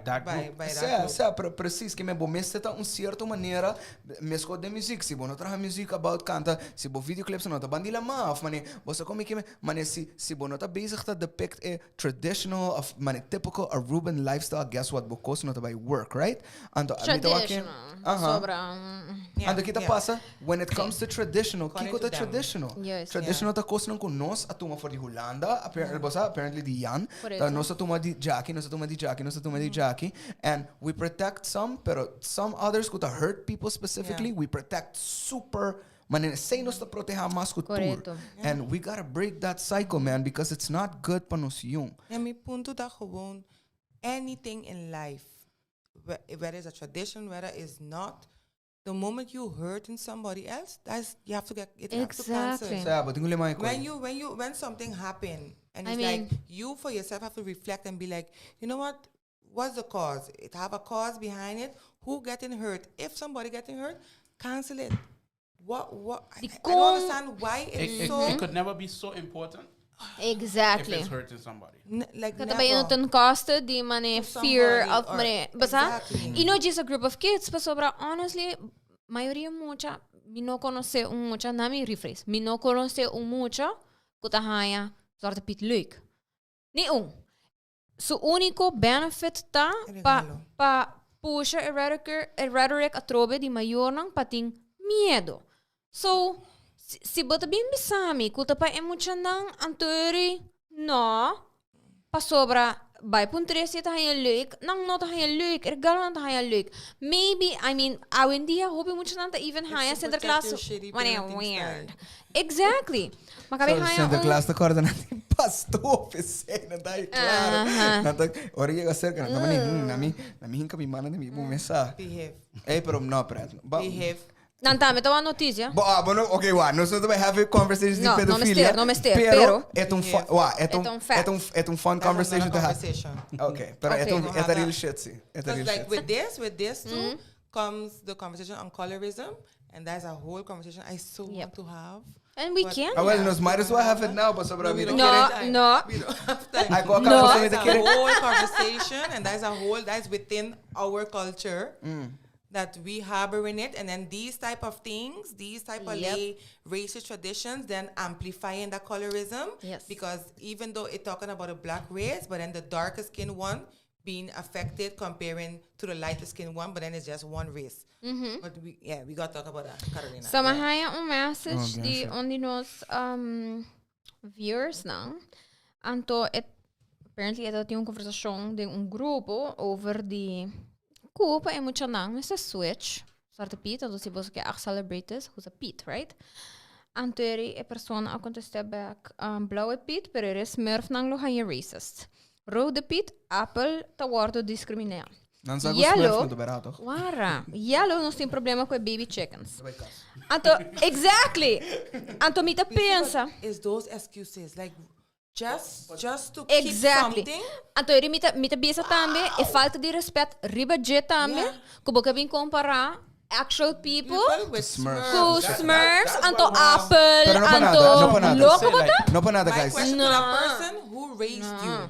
that group. Precies, que me bo meseta certa maneira, mesco de música, se bo não traga música about canta, se bo videoclips não tá bandila maaf, mane, você como que mane se bo não tá bezig te depict a traditional of mane typical Aruban lifestyle, guess what, because não tá by work, right? Traditional. Ando que passa when it comes to traditional, kiko tá traditional. Yes, Traditional tá coisa com nós, a tuma for de Holanda, apparently de Jan, tá nós a tuma de Jackie, nós a tuma de Jackie, and we protect some, pero some others could hurt people specifically. We protect super. Man, say nos te proteja más cultura. And we gotta break that cycle, man, because it's not good para nos young. En mi punto da gewoon anything in life, whether it's a tradition, whether it's not. The moment you hurt in somebody else, you have to get it. Exactly. When something happened, and it's like you for yourself have to reflect and be like, you know what? What's the cause? It have a cause behind it. Who getting hurt? If somebody getting hurt, cancel it. What? I don't understand why it could never be so important. Exactly. If it's hurting somebody. Kata ba yun ten costa di mane fear of mane basta? Not just a group of kids, pa sobra honestly, mayoría mucha mi no conoce mucha nami rephrase. Mi no conoce mucha kutahaya Zwarte Piet leuk. Ni Su único benefit ta pa pusha rhetoric atrobe di mayor nang pating miedo. So si bota bim bisami kuta pa emucha nang anturi no pa sobra by puntresi ta hayan leuk nang no ta hayan leuk regalo ta hayan leuk. Maybe awin dia hope mucha nang ta even haya center class weird. Exactly. Makabi haya center class ta corda natin pastor na dai claro. Nata ora llega cerca na mi hinka mi mana mi mesa. Behave. Pero no preto. Behave. Nanta, me tava notícia. Ok, nós não vamos have conversations de pedofilia. Não me ester, pero é um fun conversation to have. Ok, pero é real shit, sim. Like with this too comes the conversation on colorism, and that's a whole conversation I so want to have. And we can. Well, we might as well have it now, but sobre we No. don't have time. No. That's a whole conversation, and that's within our culture. That we harbor in it, and then these type of things, these type of racist traditions, then amplifying the colorism. Yes. Because even though it's talking about a black race, but then the darker skinned one being affected comparing to the lighter skinned one, but then it's just one race. But we got to talk about that, Carolina. So mahaya message di only nos viewers nang. Anto apparently ito yung conversation de grupo over the Kupa e mucha nang is a switch. Zwarte Piet, dat is boos ke celebrities, who's a Piet, right? Anteri e persona a conteste back blauwe Piet, pero er is smurf nang lo hanje racist. Rode Piet, appel te worden discrimineren. Não sabe o Smurf muito barato. Wara. Yellow não tem problema com baby chickens. Anto, exactly. Anto, mita pensa. Is those excuses like just to Exactly. keep something? Anto, mita bisa também é falta de respeito riba je também. Como que vem comparar actual people With Smurfs. com Smurfs, anto Apple, Pero anto no pa nada. louco ba ta? No pa nada, My guys. question to that person who raised you.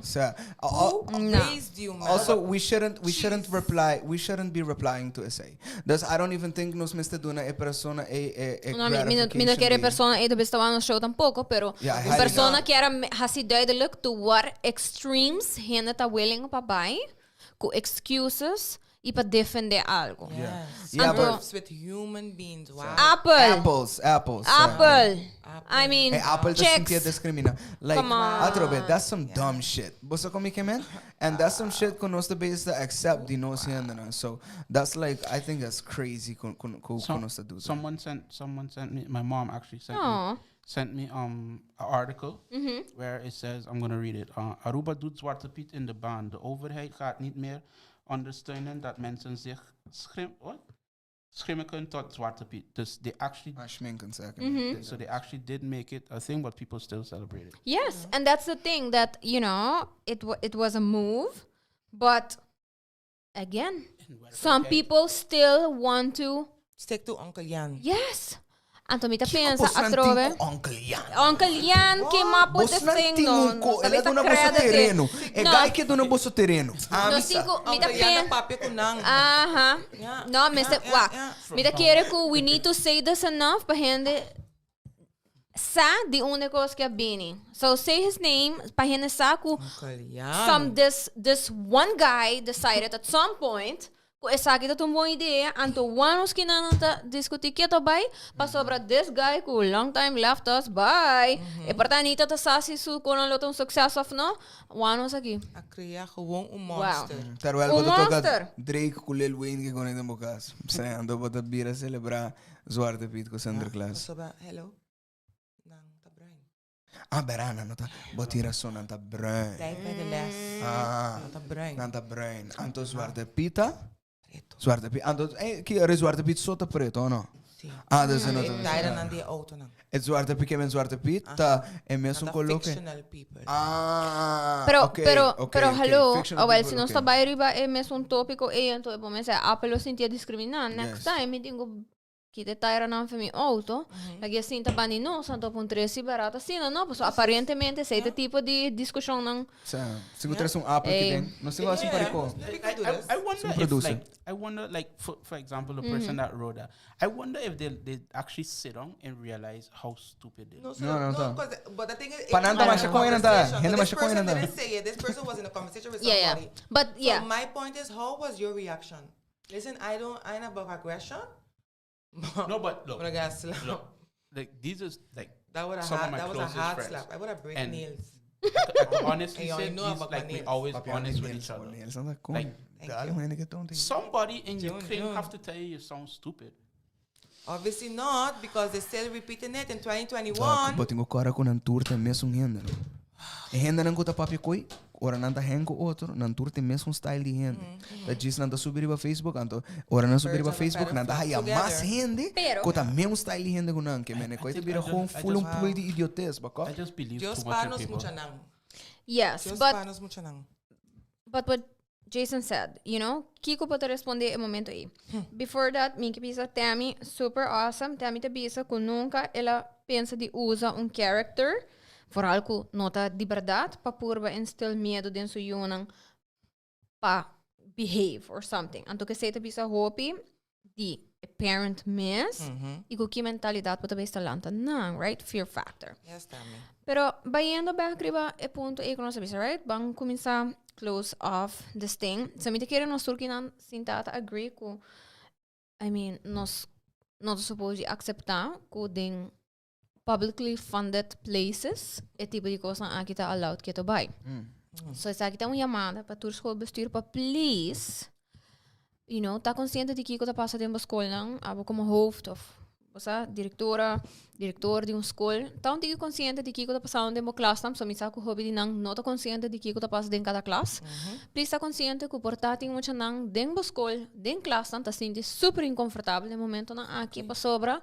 Who raised you, man? Also, we shouldn't be replying to essay. I don't even think nos meste duna e persona No, mi não quero persona e deve estar no show tampouco, pero Yeah, persona que era hasi duidelijk to what extremes henne tá willing pa bai, com excuses e para defender algo. Yes. Yeah, Smurfs with human beings. Wow. Apples. I mean, Hey, Apple doesn't checks. discrimina. Like, Come on. atrobe, that's some dumb shit. Você como que man? And that's some shit que nós também está accept de nós ainda. So that's like, I think that's crazy. Com nós do. Someone sent me. My mom actually Aw. sent me an article where it says, I'm gonna read it. Aruba doet Zwarte Piet in de baan. De overheid gaat niet meer ondersteunen dat mensen zich schimmen tot Zwarte Piet. Dus they actually Schminken zeggen. so they actually did make it a thing, but people still celebrate it. Yes, and that's the thing that, you know, it was a move, but again, some people still want to, Stick to Uncle Jan. yes. Anto mita pensa atrove. Uncle Jan. Uncle Jan came up with this thing, no. Ela dona bolso terreno. É guy que dona bolso terreno. No cinco, mita Uncle Jan pensa. papi kunang. Aha. Yeah. No, Mr. Yeah, Wa. yeah. Mita quere que we need to say this enough para gente sa di une coisa que é bini. So say his name para gente sa ku Uncle Jan. some this one guy decided at some point ku esa kita tum boa ideia anto wanos que não tá discutir que tá bem para sobra this guy ku long time left us bye e portanto tá sasi su com o loto sucesso of no wanos aqui. A criar gewoon een monster. Terwijl Um we toca monster. Drake com Lil Wayne que conecta em bocas. Ando para vir a celebrar Zwarte Piet com Sinterklaas. Soba, hello? Nang tabrein. Berana, não tá. Botira só não tá bruin. Blijf bij de les. Não Tabrein. tá bruin. Anto Zwarte Pieta. Zwarte Piet. Anto, que é Zwarte Piet só tá preto ou não? Sim. Dat is een Ik tijden aan die auto nang. Het Zwarte Piet en Zwarte Piet, tá é mesmo Aan de coloque. fictional people. Pero hello, Fictional well, people, se não está bem riba é mesmo tópico então eu vou dizer apelo sentia discriminar. Next Yes. time, eu digo que te taira não foi meu auto, lagi assim tá bani não, santo por 13 barata assim, não, porque aparentemente esse tipo de discussão não. Se você traz Apple que tem, não sei lá se paricou. I wonder if, producer. like, for example, the person that wrote that, I wonder if they actually sit down and realize how stupid they are. No. But the thing is, Pananta masha ko yun ata. Hindi masha this ko yun person ata. didn't say it. This person was in a conversation with Yeah, somebody. But yeah. So my point is, how was your reaction? Listen, I'm above aggression. No, but look, When I got slapped. look, like these is like That was some of my a closest hard friends. slap. I would have break And- nails. I can honestly And say you know these, about like we nails. always honest with each other. Like, somebody in Ukraine have to tell you you sound stupid. Obviously not, because they're still repeating it in 2021. Boting o cara com nan turta mesmo renda. E renda não conta papi coi, ora não tá hengo outro, nan turta mesmo style de renda. Da diz não tá subir para Facebook, anto ora não subir para Facebook, não tá aí mais rende, conta mesmo style de renda com nan, que mene coi te vira com full um de idiotez, bacó. I just believe Dios too much in panos people. mucha nang. Yes, Dios but panos mucha nang. what Jason said, you know, Kiko pode responder em momento aí. Before that, minha bisa Tammy, super awesome. Tammy te bisa que nunca ela pensa de usar character, vooral que nota de verdade, para purba instil medo dentro su yunang pa behave or something. Anto que se te bisa hopi de parent miss, e que mentalidade pode estar lanta. Não, right? Fear factor. Yes, Tammy. Pero bayendo back riba e punto e kono sabi, right? Bang começar close off this thing. Sa mi te quero nos turkinan sintata agree ko. I mean, nos not supposed to acceptar ko ding publicly funded places e tipo de coisa na kita allowed que to buy. So sa kita uma chamada para tur schoolbestuur para please, you know, tá consciente de que tá passa dentro da escola não, abo como hoofd of Você diretor de uma escola, então tem que consciente de que está passando dentro da classe, então se você hobby de não está consciente de que está passando dentro cada classe, precisa consciente que o portátil muito não dentro da escola, dentro da classe, está sendo super inconfortável no momento na aqui para sobra,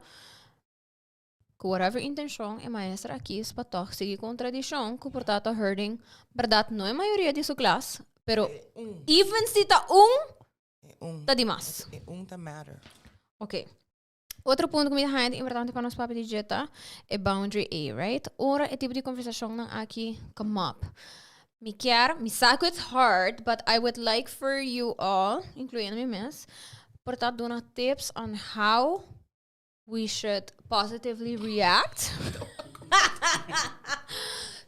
com whatever intenção é maestra aqui é para toch seguir com tradição que o portátil hurting, verdade não é a maioria de sua classe, pero even se está está demais. Tá matter. Ok. Outro ponto que me dá importante para nós papo de dieta é boundary A, right? Ora é tipo de conversação não aqui come up. Me saco it's hard, but I would like for you all, incluindo me mesmo, portar dona tips on how we should positively react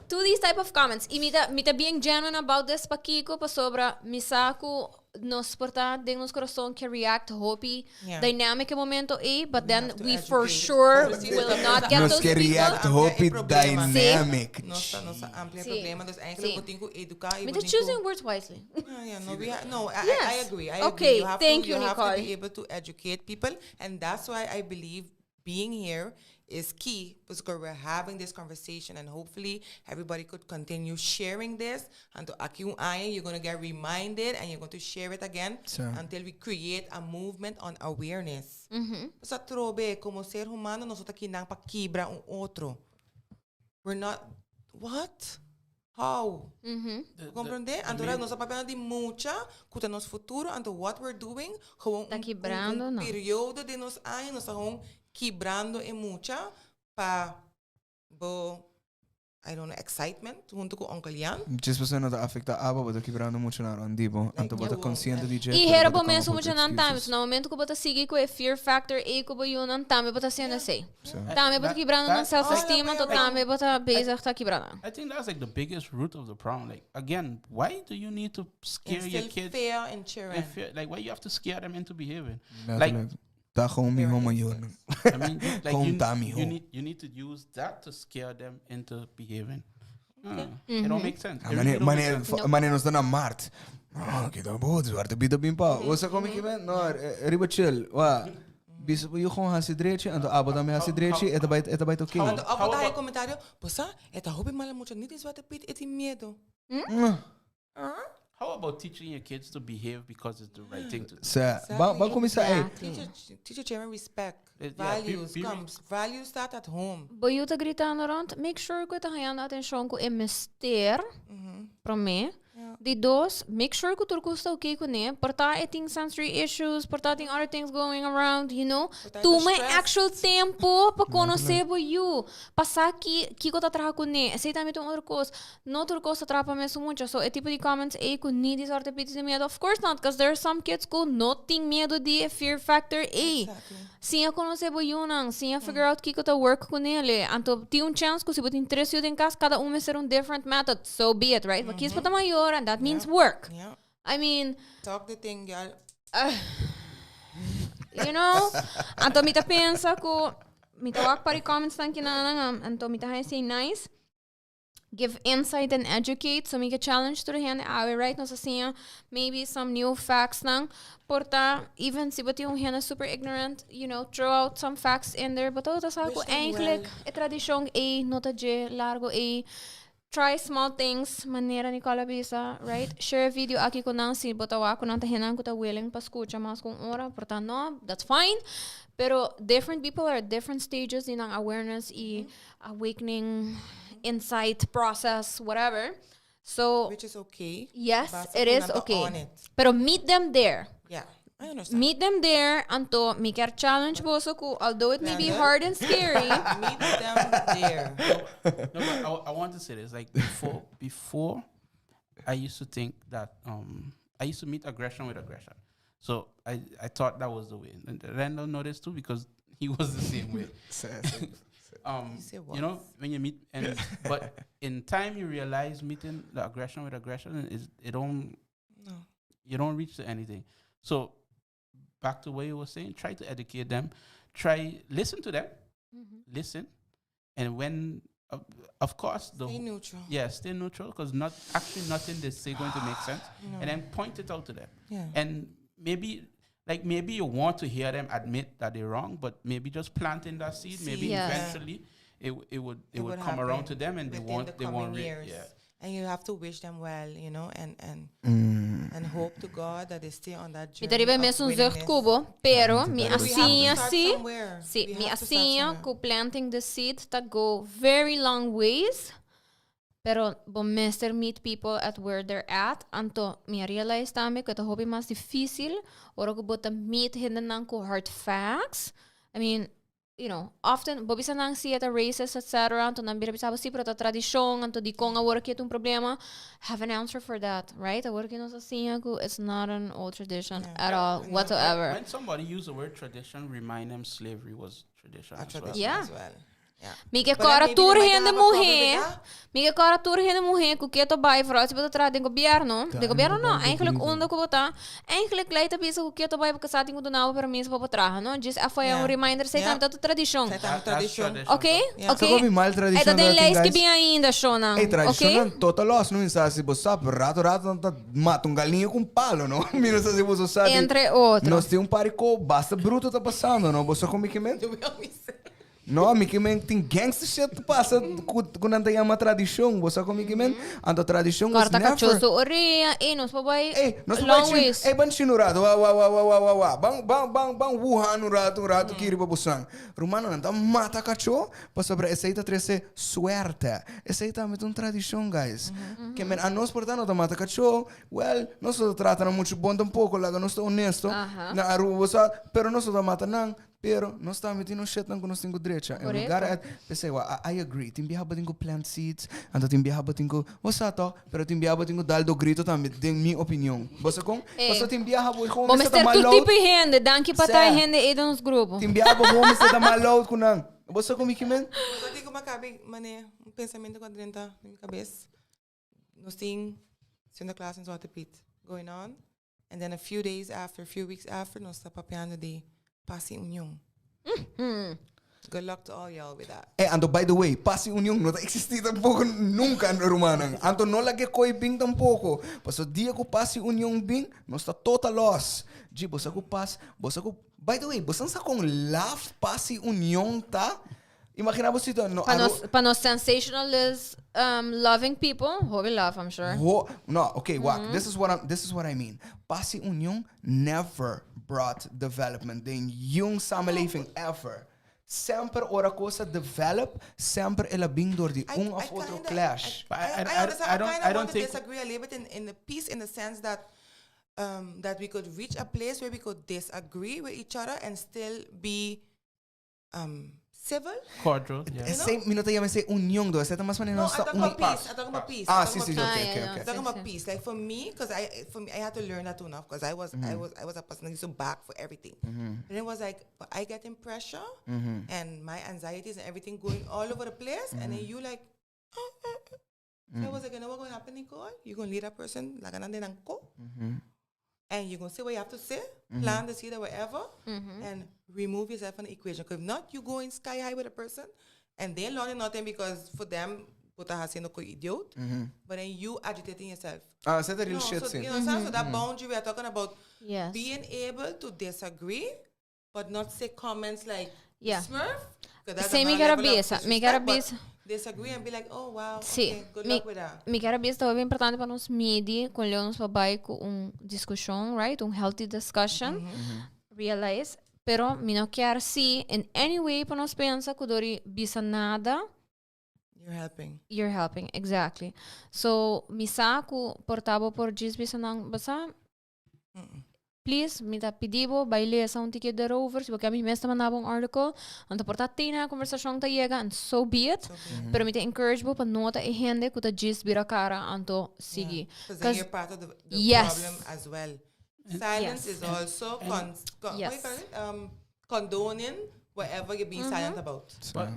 to these type of comments. E me tá being genuine about this pa Kiko, pa sobra me saco nos portar de nos coração que react hopi dynamic momento but then we for sure will not get those people. React hopi dynamic. Nossa amplia problema, dus eigenlijk moet ik educar. But choosing words wisely. I agree. Okay, you have thank to, you, Nicole. have to be able to educate people, and that's why I believe being here is key, because we're having this conversation, and hopefully everybody could continue sharing this. And you're going to get reminded, and you're going to share it again until we create a movement on awareness. Sa trobe, como ser humano, nosotros aqui não para quebrar outro. We're not. What? How? Compreende? Então, nós papel de mucha, que nosso futuro, então what we're doing, gewoon quebrando, período de nos anos, nós estamos quebrando e mucha para I don't know, excitement junto com Uncle Jan. Just você não tá afeta aba, bota quebrando muito na randibo, então bota consciente de jeito. E era bom mesmo muito não tá, no momento que bota seguir com o fear factor e que o não tá, me bota sendo assim. Tá, me bota quebrando no self-esteem, então tá, me bota basic tá quebrando. I think that's like the biggest root of the problem. Like again, why do you need to scare your kids? Fear and children. Like why you have to scare them into behaving? Like tá gewoon mi homo yun. I mean, like you need to use that to scare them into behaving. It don't make sense. Mane nos dá Marte. Kita bom, Zwarte Piet bimpa. Você como que vem? Não, riba chill. Wa. Bis eu gewoon hasidreetje en de abo dan me hasidreetje, eta bait okay. Quando abo dá comentário, poça, eta hobby mal muito niet Zwarte Piet, eti medo. How about teaching your kids to behave because it's the right thing to do? Vamos começar aí. Teach your children respect, values, values start at home. Boy, tá gritando rond, make sure que tá ganhando atenção com mister, para mim. De dos, make sure que tu está okay com ele, portar tem sensory issues, portar tem other things going around, you know. Toma actual tempo para conhecer you. Passar que eu tá trabalhando com ele. Sei também tem outra coisa. Não outra coisa atrapa mesmo muito. So, é tipo de comments aí que nem de Zwarte Piet de medo. Of course not, because there are some kids who não tem medo de fear factor A. Sim, eu conhecer you não. Sim, eu figure out que eu tá work com ele. Então, tem chance que se você interessa em casa, cada vai ser different method. So be it, right? Mas que isso para maior, and that means work. Yeah. I mean, talk the thing, girl. You know, então me pensa que me walk para comments tanto na então me say nice, give insight and educate, so me get challenge to the hand. Right, nós assim, maybe some new facts nang porta even se você é super ignorant, you know, throw out some facts in there, but outra saco eigenlijk é tradição e nota de largo e try small things, maneira Nicole bisa, right? Share video aqui com Nancy, botawa com nanta hinan ko ta willing pa escucha mas kung ora, porta no, that's fine. Pero different people are at different stages in awareness e awakening, insight process, whatever. So which is okay. Yes, it is okay. Pero meet them there. Yeah. I understand. Meet them there, anto me quer challenge boso ko, although it may be hard and scary. Meet them there. No, but I want to say this. Like before, I used to think that I used to meet aggression with aggression. So I thought that was the way. And Randall noticed too because he was the same way. You know, when you meet, but in time you realize meeting the aggression with aggression you don't reach to anything. So back to what you were saying, try to educate them, listen to them, listen, and when, of course, stay neutral. Yeah, stay neutral, because nothing they say going to make sense, and then point it out to them. Yeah. And maybe like maybe you want to hear them admit that they're wrong, but maybe just planting that seed, maybe eventually it would come around to them, and they won't And you have to wish them well, you know, and hope to God that they stay on that journey. Mi taribe mesmo zucht kubo, pero mi asinha ku planting the seed that go very long ways. Pero bom mister meet people at where they're at. Anto mi realize también que the hobby mas difícil. Ora ko bota meet hinden nang ko hard facts. I mean, you know, often bobi sa nang siya ta races etc. Anto nang birabisabo si pero ta tradisyon anto di ko nga work itong problema. Have an answer for that, right? A work no sa siya ko it's not an old tradition at all whatsoever. When somebody use the word tradition, remind them slavery was tradition as well. Yeah. Mika kora turhen de mujer. Mika kora turhen de mujer ku keto bai vooruit bij het governo. De governo no, eigenlijk onder ko bota. Eigenlijk leidt het bisa ku keto bai porque sa tingo do nawo para mim para traha, no? Just foi um reminder sei tanto da tradição. Okay? Okay. É da leis que bem ainda shona. É tradição total loss, não insa se você rato mata galinha com palo, no? Mira se você sabe. Entre outros. Nós tem parico basta bruto tá passando, no? Você como que men? No, mi que men tem gangster shit passa quando anda uma tradição, você como que men? Anda tradição was never. Corta cachoso oria, nos papai. Long ways. Ban chinurado, wa. Bang Wuhan rato kiri babusang. Romano anda mata cacho, passa para essa trece suerte. Essa tá met tradição, guys. Que men a nós portando da mata cacho, well, nós trata muito bom pouco, lá nós tô honesto. Na rua, pero nós da mata não. Pero nós estamos metendo shit não nós temos direito. E o lugar é, pensei, I agree. Tem biha batingo plant seeds, então tem biha batingo, você tá, pero tem biha batingo dal do grito também, tem minha opinião. Você com? Você tem biha boi como você tá mal. Vamos ter tudo tipo de gente, danke para tá gente aí nos grupos. Tem biha boi como você tá mal com não. Você com que men? Eu digo uma cabe, mané, pensamento com dentro da minha cabeça. Nós temos segunda classe em Zwarte Piet going on, and then a few weeks after, nós tá papeando de Passie Union. Good luck to all y'all with that. And by the way, Passie Union não existe tampoco nunca no Romano. Anto não lagi koi bing tampoco. Paso dia ko Passie Union bing, não está total loss. Di bosa ko by the way, bosa sa kong laugh Passie Union ta. Imagina você no panos sensationalist loving people, who we love, I'm sure. Okay, this is what I mean. Passie Union never brought development in young samenleving ever. Sempre ora cosa develop, sempre ela bing door die of otro clash. I don't disagree a little bit in the piece in the sense that that we could reach a place where we could disagree with each other and still be civil. Cordial, yeah. Same minuto ya me say union do. Essa mas no, I'm talking about peace. Okay. I'm talking about peace. Like for me, I had to learn that too now because I was a person that used to back for everything. And it was like I getting pressure and my anxieties and everything going all over the place, and then you like. So I was like, you know what's going to happen, Nicole? You're going to lead that person like an uncle. And you're going to say what you have to say, plant the seed or whatever, and remove yourself from the equation. Because if not, you going sky high with a person, and they're learning nothing because for them, puta has no idiot, but then you agitating yourself. That's the real shit. So, you know, so that boundary we are talking about, being able to disagree, but not say comments like, Smurf. Say me cara disagree and be like, oh wow, okay, good luck with that. Mi cara vista é bem importante para nos medir com leões para baixo discussion, right? Healthy discussion. Realize, pero mi não quer se in any way para nos pensar que dori bisa nada. You're helping, exactly. So mi saco portavo por diz bisa nang basa. Please, me ta pedibo, baile sa ticket de rovers, porque a mim mesmo mandava article, anta porta tina conversação ta chega, and so be it. Pero me ta encourage bo pa nota e hende kuta gist bira cara anto sigi. Because you're part of the problem as well. Silence is also condoning whatever you're being silent about. But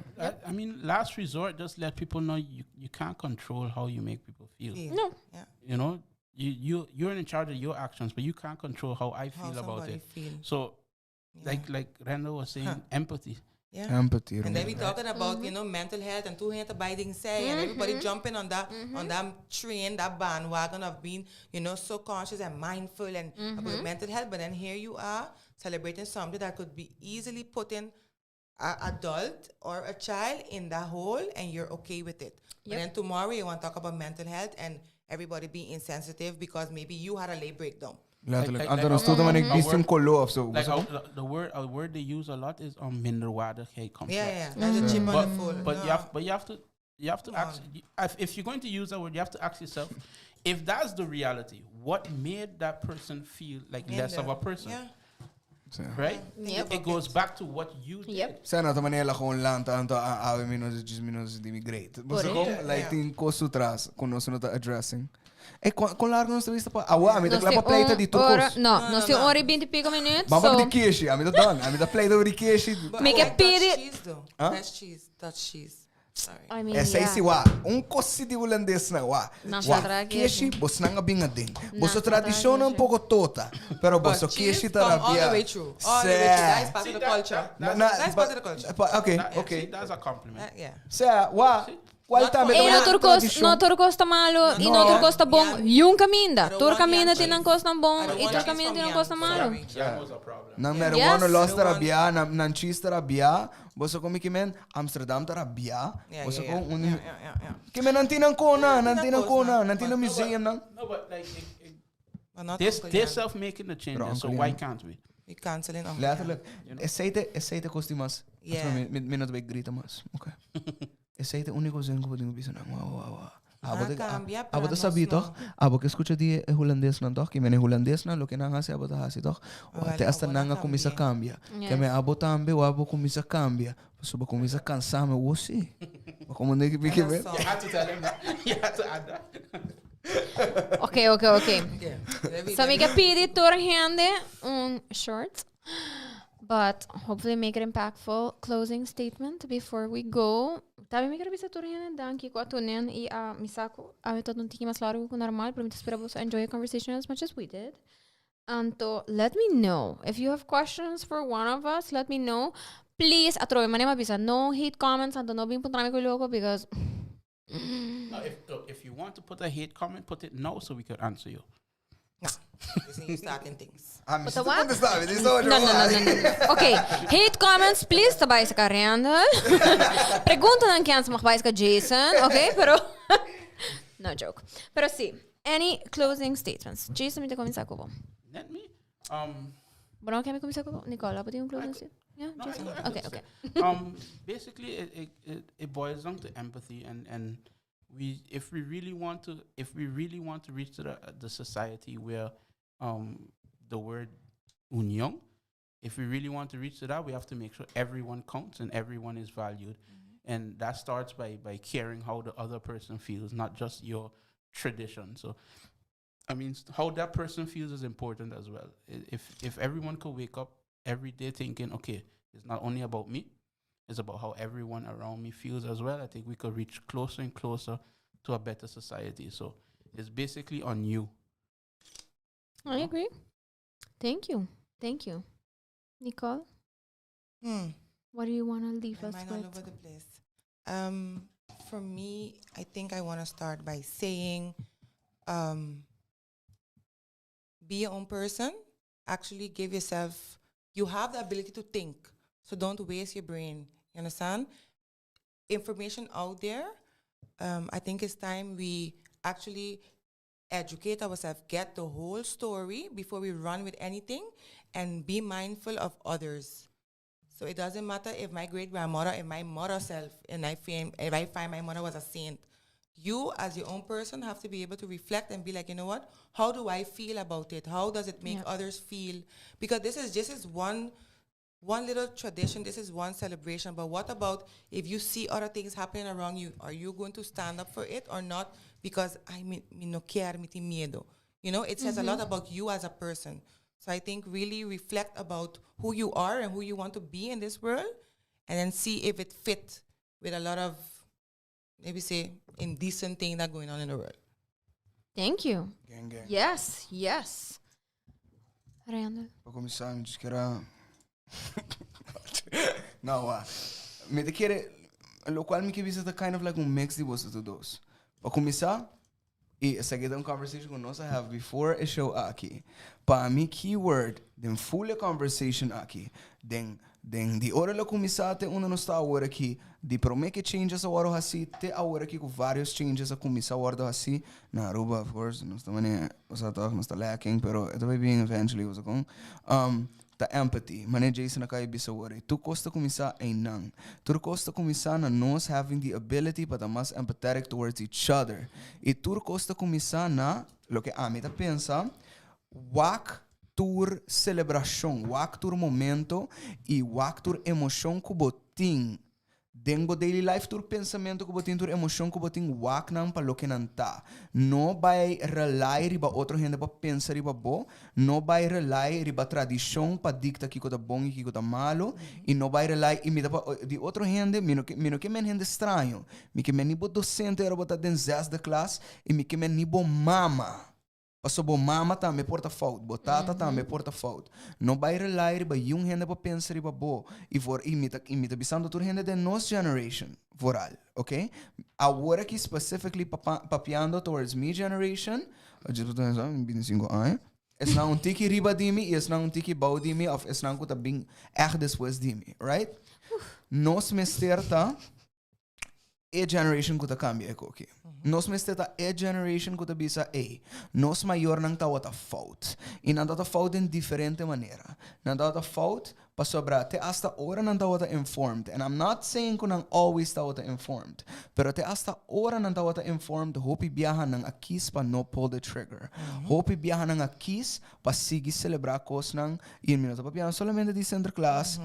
I mean, last resort, just let people know you can't control how you make people feel. No. Yeah. You know. You're in charge of your actions, but you can't control how I feel about it. So, like Randall was saying, empathy. Yeah. Empathy. And then we talking about, mental health and two hands abiding say and everybody jumping on that train, that bandwagon of being, so conscious and mindful and about mental health. But then here you are celebrating something that could be easily put in an adult or a child in that hole and you're okay with it. But then tomorrow you want to talk about mental health and everybody being insensitive because maybe you had a late breakdown. Letterlijk. En dan is het dan ik die kolo of zo. The word they use a lot is minderwaardigheid complex. Yeah. That's a chip on the phone. But you have to ask, if you're going to use that word, you have to ask yourself, if that's the reality, what made that person feel like less of a person? Yeah. Right? Yep. It goes back to what you did. Yep. Zijn dat manela gewoon land aan te ave minus die migrate. Dus gewoon like tin kosutras konos no addressing. Con largo nos vista pa awa mi da klapa pleita di tukos. No si ori 20 pico minutos. Baba di kishi, ami da don, ami da pleita di kishi. Make a pity. That's cheese. That's cheese. Sorry. I mean, si wa cosi di holandês na wa. Kishi bos nanga binga ding. Boso tradition un poco tota, pero boso kishi tarabia. All the way through. That's part of the culture. That's part of the culture. Okay. That's a compliment. Yeah. Sa wa no turcos está malo y no turcos está bom. Yung caminda. Tur caminda tinang cos ng bom y tur caminda tinang cos ng malo. Nang marijuana lost tarabia, nang cheese tarabia, boso ko mikimen Amsterdam tarabia. Boso ko kimen nantinang kona, nantinang museum nang. No, but like they're self-making the changes, so why can't we? We canceling. Letterlijk. Essaite costimas. Yeah. Minut week grita mas. Okay. Essaite único zin que podemos dizer não. Abo de sabi toch? Abo que escucha die holandês não toch? Que mene holandês não, lo que não hace abo de hace toch? Até hasta nanga começa cambia. Que me abo tambe o abo começa cambia. Soba começa cansar me o sim. Como nem que fique bem. You had to tell him that. You had to add that. Okay. So we can pidi tur hande short. But hopefully make it impactful closing statement before we go. Tabi me quero bisa turien danki ko atunen I misako ave todo um tiquinho mais largo que normal, para mim esperamos enjoy a conversation as much as we did. And let me know if you have questions for one of us. Let me know. Please atrove manema bisa no hate comments and no being puntrame ko loco because no, if you want to put a hate comment, put it now so we could answer you. No. You starting things. No. Okay. Hate comments, please tabay sa Randall. Pregunta ng kyan sa makabay sa Jason. Okay, pero no joke. Pero see, any closing statements? Jason, may comienza ko po. Let me. Bueno, kaya may comienza ko po. Nicole, apa yung closing statement? Yeah, no, Jason. Okay. Basically, it boils down to empathy and if we really want to reach to the society where the word union, if we really want to reach to that, we have to make sure everyone counts and everyone is valued. And that starts by caring how the other person feels, not just your tradition. So I mean, how that person feels is important as well. If everyone could wake up every day thinking, okay, it's not only about me, it's about how everyone around me feels as well, I think we could reach closer and closer to a better society. So it's basically on you. I agree. Thank you. Nicole? What do you want to leave us with? All over the place. For me, I think I want to start by saying, be your own person. Actually give yourself, you have the ability to think. So don't waste your brain. You understand? Information out there. I think it's time we actually educate ourselves, get the whole story before we run with anything, and be mindful of others. So it doesn't matter if my great-grandmother, if my mother self, if I find my mother was a saint, you as your own person have to be able to reflect and be like, you know what? How do I feel about it? How does it make others feel? Because this is one little tradition, this is one celebration, but what about if you see other things happening around you? Are you going to stand up for it or not? Because I no care, miedo. You know, it says a lot about you as a person. So I think really reflect about who you are and who you want to be in this world, and then see if it fits with a lot of, maybe say, indecent things that are going on in the world. Thank you. Gang. Yes. Randall. Para começar, me diz que era No, me te quiere, lo cual me quiere visitar kind of like un mix de vocês todos. Para começar, e essa aqui é uma conversation que nós have before a show aqui. Para mim, keyword, den full conversation aqui, den de hora la começar até onde nós está agora aqui, de promete changes a hora assim, até a hora aqui com vários changes a começar a hora assim, na Aruba, of course, nós estamos nós está lacking, pero it vai being eventually, was com the empathy, mane Jason na kaya bisa wari. Tu costa começar em não. Tu costa começar na nós having the ability para mas empathetic towards each other. E tu costa começar na lo que a mim tá pensa, wak tur celebração, wak tur momento e wak tur emoção que botin. Dengo daily life tur pensamento que botin tur emoção que botin wak nan pa lo que nan ta. No vai rely riba outro gente pa pensar riba bo, no vai rely riba tradição pa dicta que coisa bom e que coisa malo, e no vai rely e de outro gente, mino que men gente estranho, mi que men nibo docente era botar den 6 de classe e mi que men nibo mama. Paso bo mama tá me porta fout, bo tata tá me porta fout. No vai rely riba yung gente pa pensar riba bo, e for imita bisando tur gente de nos generation voral, okay? Agora que specifically papiando towards me generation, eu tô pensando, 25 anos. Es na un tiki riba de mim, e es na un tiki bau de mim, of es na un kuta bing echt después de mim, right? Nos mesterta e generation kuta cambia aqui. Nos mesteta e generation kuta bisa e. Nos maior nang tawata fout. E nang tawata fout in diferente manera. Nang tawata fout pa sobra te hasta ora nang tawata informed. And I'm not saying ko nang always tawata informed. Pero te hasta ora nang tawata informed, hopi biyahan nang akis pa no pull the trigger. Hopi biyahan nang akis pa sigi celebrar kos nang in minuto pa biyahan solamente di center class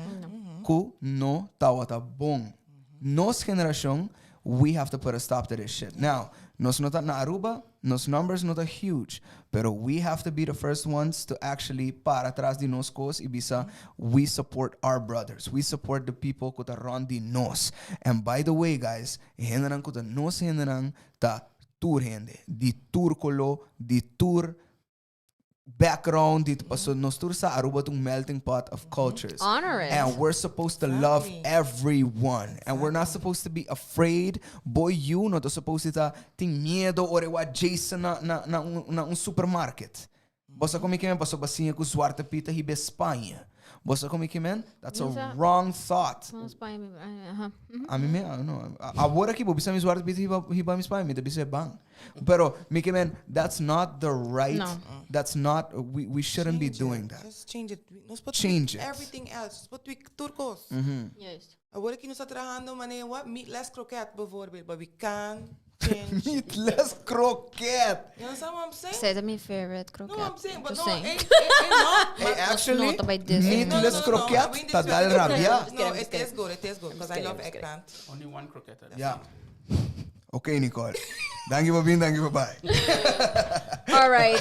ku no tawata bong. Nos generación, we have to put a stop to this shit. Now, nos nota na Aruba, nos numbers not huge, pero we have to be the first ones to actually para atrás de nos cos ibisa. We support our brothers. We support the people kuta ron di nos. And by the way, guys, henderang kuta nos henderang ta tour hende, di tour kolo, di tour background dito pa so nos tour sa Aruba tong melting pot of cultures. Honor it. And we're supposed to love everyone. And we're not supposed to be afraid. Boy, you not supposed to ting miedo or wa Jason na un supermarket. Bossa como que men paso basinha com Zwarte Piet hibe Espanha. Bossa como que men? That's a wrong thought. A mim não. Agora que bobisa mi Zwarte Piet hiba mi Espanha, me debise bang. Pero me que men, that's not the right. No. That's not. We shouldn't be doing that. Just change it. Change it. Everything else. But we turcos. Yes. Agora que nós está trabajando maneira what meatless croquette bijvoorbeeld, but we can change. Meatless croquette. You understand what I'm saying? That's my favorite croquette. No, I'm saying, but Just no, saying. not. Hey, actually, Nota by this. meatless croquette, tagal rabia. No, it is good. It is good because I love eggplant. Only one croquette. Yeah. Okay, Nicole. Thank you for being. Thank you for bye. All right.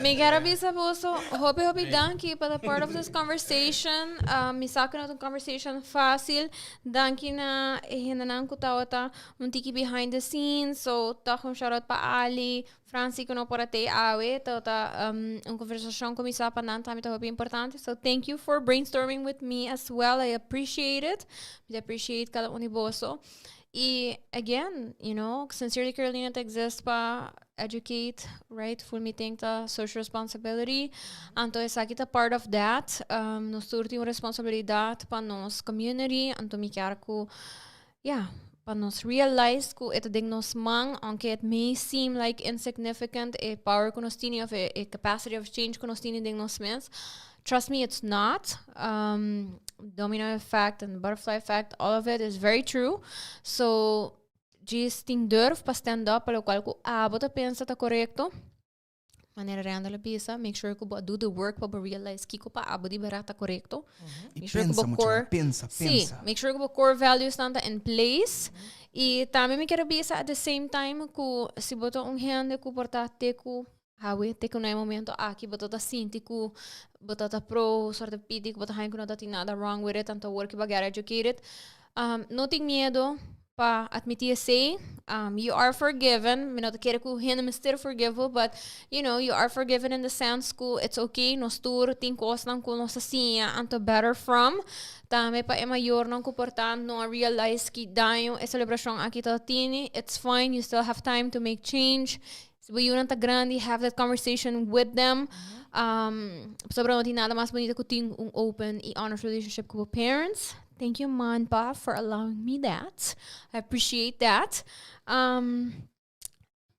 Me quero bisa poso. Hope danki para part of this conversation. Me saca na conversation fácil. Danki na hinanang kutawata tiki behind the scenes. So ta com shout out pa Ali, Franci no para te awe. Ta conversation com isa pa nan tamita hope importante. So thank you for brainstorming with me as well. I appreciate it. I appreciate cada uniboso. E again, you know, sincerely Carolina to exist pa educate, right? Full meeting ta social responsibility. Anto esa kita part of that. Nos turti una responsabilidad pa nos community. Anto mi quero ko, yeah, pa nos realize ko ito ding nos mang, aunque it may seem like insignificant, a power ko nos tini of a capacity of change ko nos tini ding nos mens. Trust me, it's not. Domino effect and butterfly effect, all of it is very true. So, just ting durf pa stand up, pelo qual ko bota pensa ta correcto. Manera Randall Luidens, make sure ko do the work pa realize kiko pa di barata correcto. Make sure ko core pensa. make sure ko core values nanta in place. E também me quero bisa at the same time ko si boto un hand ko portate ko hawi te ko na momento aqui botata sinti ko botata pro Zwarte Piet ko botata hain ko nada nada wrong with it tanto work ba get educated. No ting miedo pa admitir say, you are forgiven. Me not quero que o gente me esteja forgiven, but you know, you are forgiven in the sense que it's okay, nos tur tin coisas com nossa sinha and to better from. Também pa é maior não comportar, não realize que daño é celebração aqui tá tini. It's fine, you still have time to make change. Se você não tá grande, have that conversation with them. Sobre não tem nada mais bonito que ter open e honest relationship com os parents. Thank you, Man Pa, for allowing me that. I appreciate that.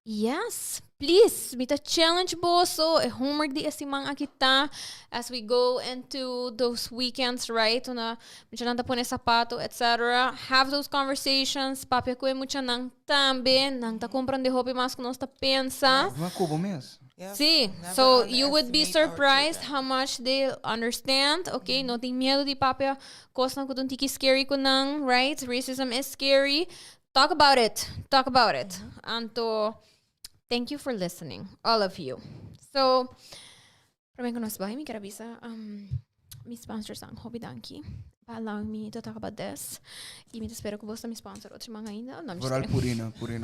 Yes, please, mita challenge boso, e homework di asimang akita as we go into those weekends, right? Una, mita nang tapone sapato, etc. Have those conversations. Papi ko mucha nang tambe, nang ta comprende hopi mas kuno sta pensa. Uma cubo mesmo. Yeah. See, so you would be surprised how much they understand. Okay, no ting miedo di papi kos nang kutun tiki scary ko nang, right? Racism is scary. Talk about it. Talk about it. Anto, thank you for listening, all of you. So, para mim nos vai, mi quero avisar, mi sponsors ang Hobby Donkey, by allowing me to talk about this. E me espero que você me sponsor outro mga ainda. Não, Vooral Purina Hobby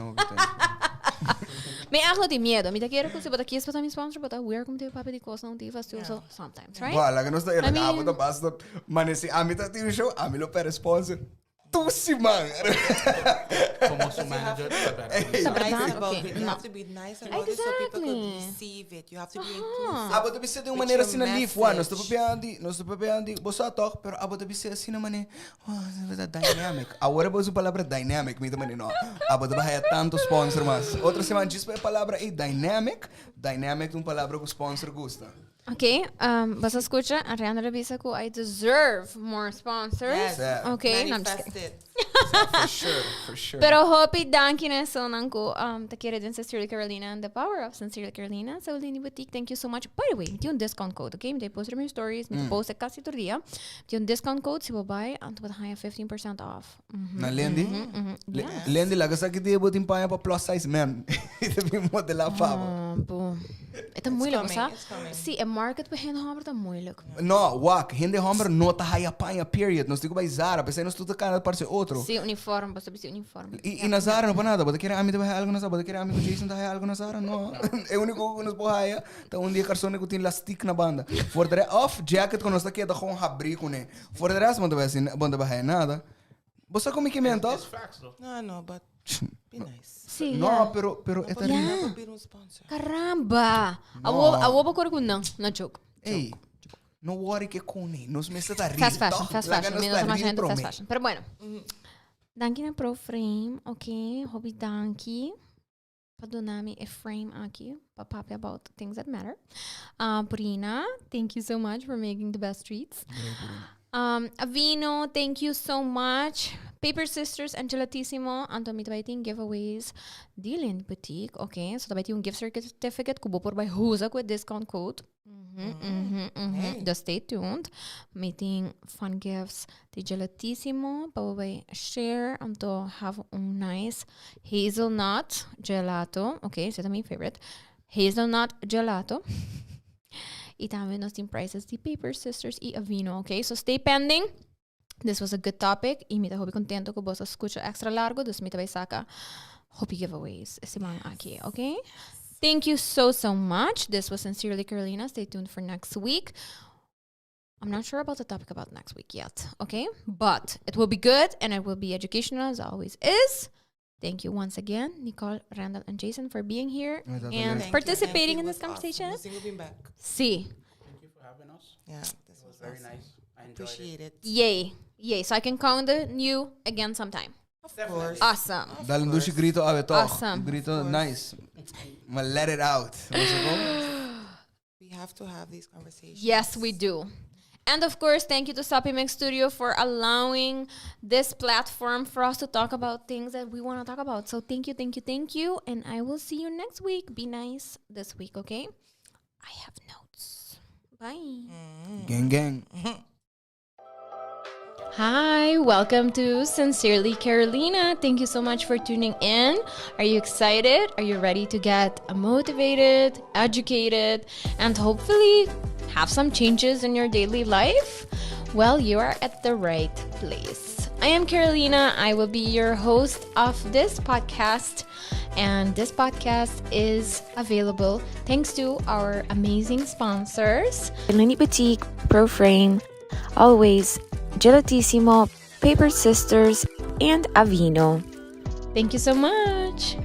me actually de miedo. Me quero que você bota aqui para me sponsor, bota weird como te papo de coisa não te faz so sometimes, right? Wala, que nós tá abo da basta, mas se a mim tá tendo show, a mim lo per sponsor. Tusi man. Como su manager. You have to be nice about it so people can receive it. You have to be inclusive. Abo tabi de uma maneira assim na live, nós tô papiando, você toca, pero abo tabi assim na maneira, dynamic. Agora vou usar a palavra dynamic, me também não. Abo tabi há tanto sponsor mas. Outra semana diz a palavra dynamic. Dynamic é uma palavra que o sponsor gosta. Okay, você escuta, a Randall avisa que I deserve more sponsors. Yes. Okay, Manifest it. For sure. Pero hope danke na so nang ko ta kira din Sincerely Carolina and the power of Sincerely Carolina. So Lini Boutique, thank you so much. By the way, tem um discount code, okay? Me post my stories, me post kasi todo dia. Tem um discount code se você buy and with high 15% off. Na Lendi? Lendi laga sa kiti ebo timpanha pa plus size men. Ito bi modelar fava. Boom. Ito moeilijk, sa? See, a market pa hen hammer ta moeilijk. No, wak, hindi hammer no ta haya panha period. Nós digo by Zara, pensei nós tudo cara parece outro. Sí, uniforme, basta bisi uniforme. E na Zara não para nada, bota querer amigo algo na Zara, bota querer amigo Jason tá algo na Zara, não. É o único que nos bohaia, tá dia carçone que tem lastic na banda. For the off jacket que nós tá aqui tá com abrir com né. For the rest banda vai assim, banda vai nada. Você como que mento? No, but be nice. Sí. No, pero é Never be no sponsor. Caramba. Awo ba ko não joke. Ei. No worry que cone, nos mesa tá rindo. Fast fashion. Me não mais fast fashion. Pero bueno. Danke na Pro Frame, okay? Hobby Danke. Padonami a frame aqui, papapi about things that matter. Purina, thank you so much for making the best treats. Avino, thank you so much. Paper Sisters and Gelatissimo, anto mit waiting giveaways. Dilin Boutique, okay? So daarbij een gift certificate kubo por by Huzak with discount code. Just stay tuned. Meeting fun gifts. The Gelatissimo, by share anto have a nice hazelnut gelato. Okay, so that's my favorite. Hazelnut gelato. E também nós temos prices de Paper Sisters e Avino, okay? So stay pending. This was a good topic. E me tá contento que você escuta extra largo, dus me tá vai saca hobby giveaways esse man aqui, okay? Thank you so much. This was Sincerely Carolina. Stay tuned for next week. I'm not sure about the topic about next week yet, okay? But it will be good and it will be educational as always is. Thank you once again, Nicole, Randall, and Jason for being here and participating in this conversation. Awesome. Back. See. Thank you for having us. Yeah, this was very nice. I appreciate it. Yay. So I can count on you again sometime. Of course. Awesome. Dale un grito ave toch. Awesome. Grito nice. Maar let it out. We have to have these conversations. Yes, we do. And of course, thank you to Supplement Studio for allowing this platform for us to talk about things that we want to talk about. So thank you. And I will see you next week. Be nice this week, okay? I have notes. Bye. Gang. Hi, welcome to Sincerely Carolina. Thank you so much for tuning in. Are you excited? Are you ready to get motivated, educated, and hopefully have some changes in your daily life? Well, you are at the right place. I am Carolina. I will be your host of this podcast. And this podcast is available thanks to our amazing sponsors. Mini Boutique, Pro Frame, Always, Gelatissimo, Paper Sisters, and Avino. Thank you so much.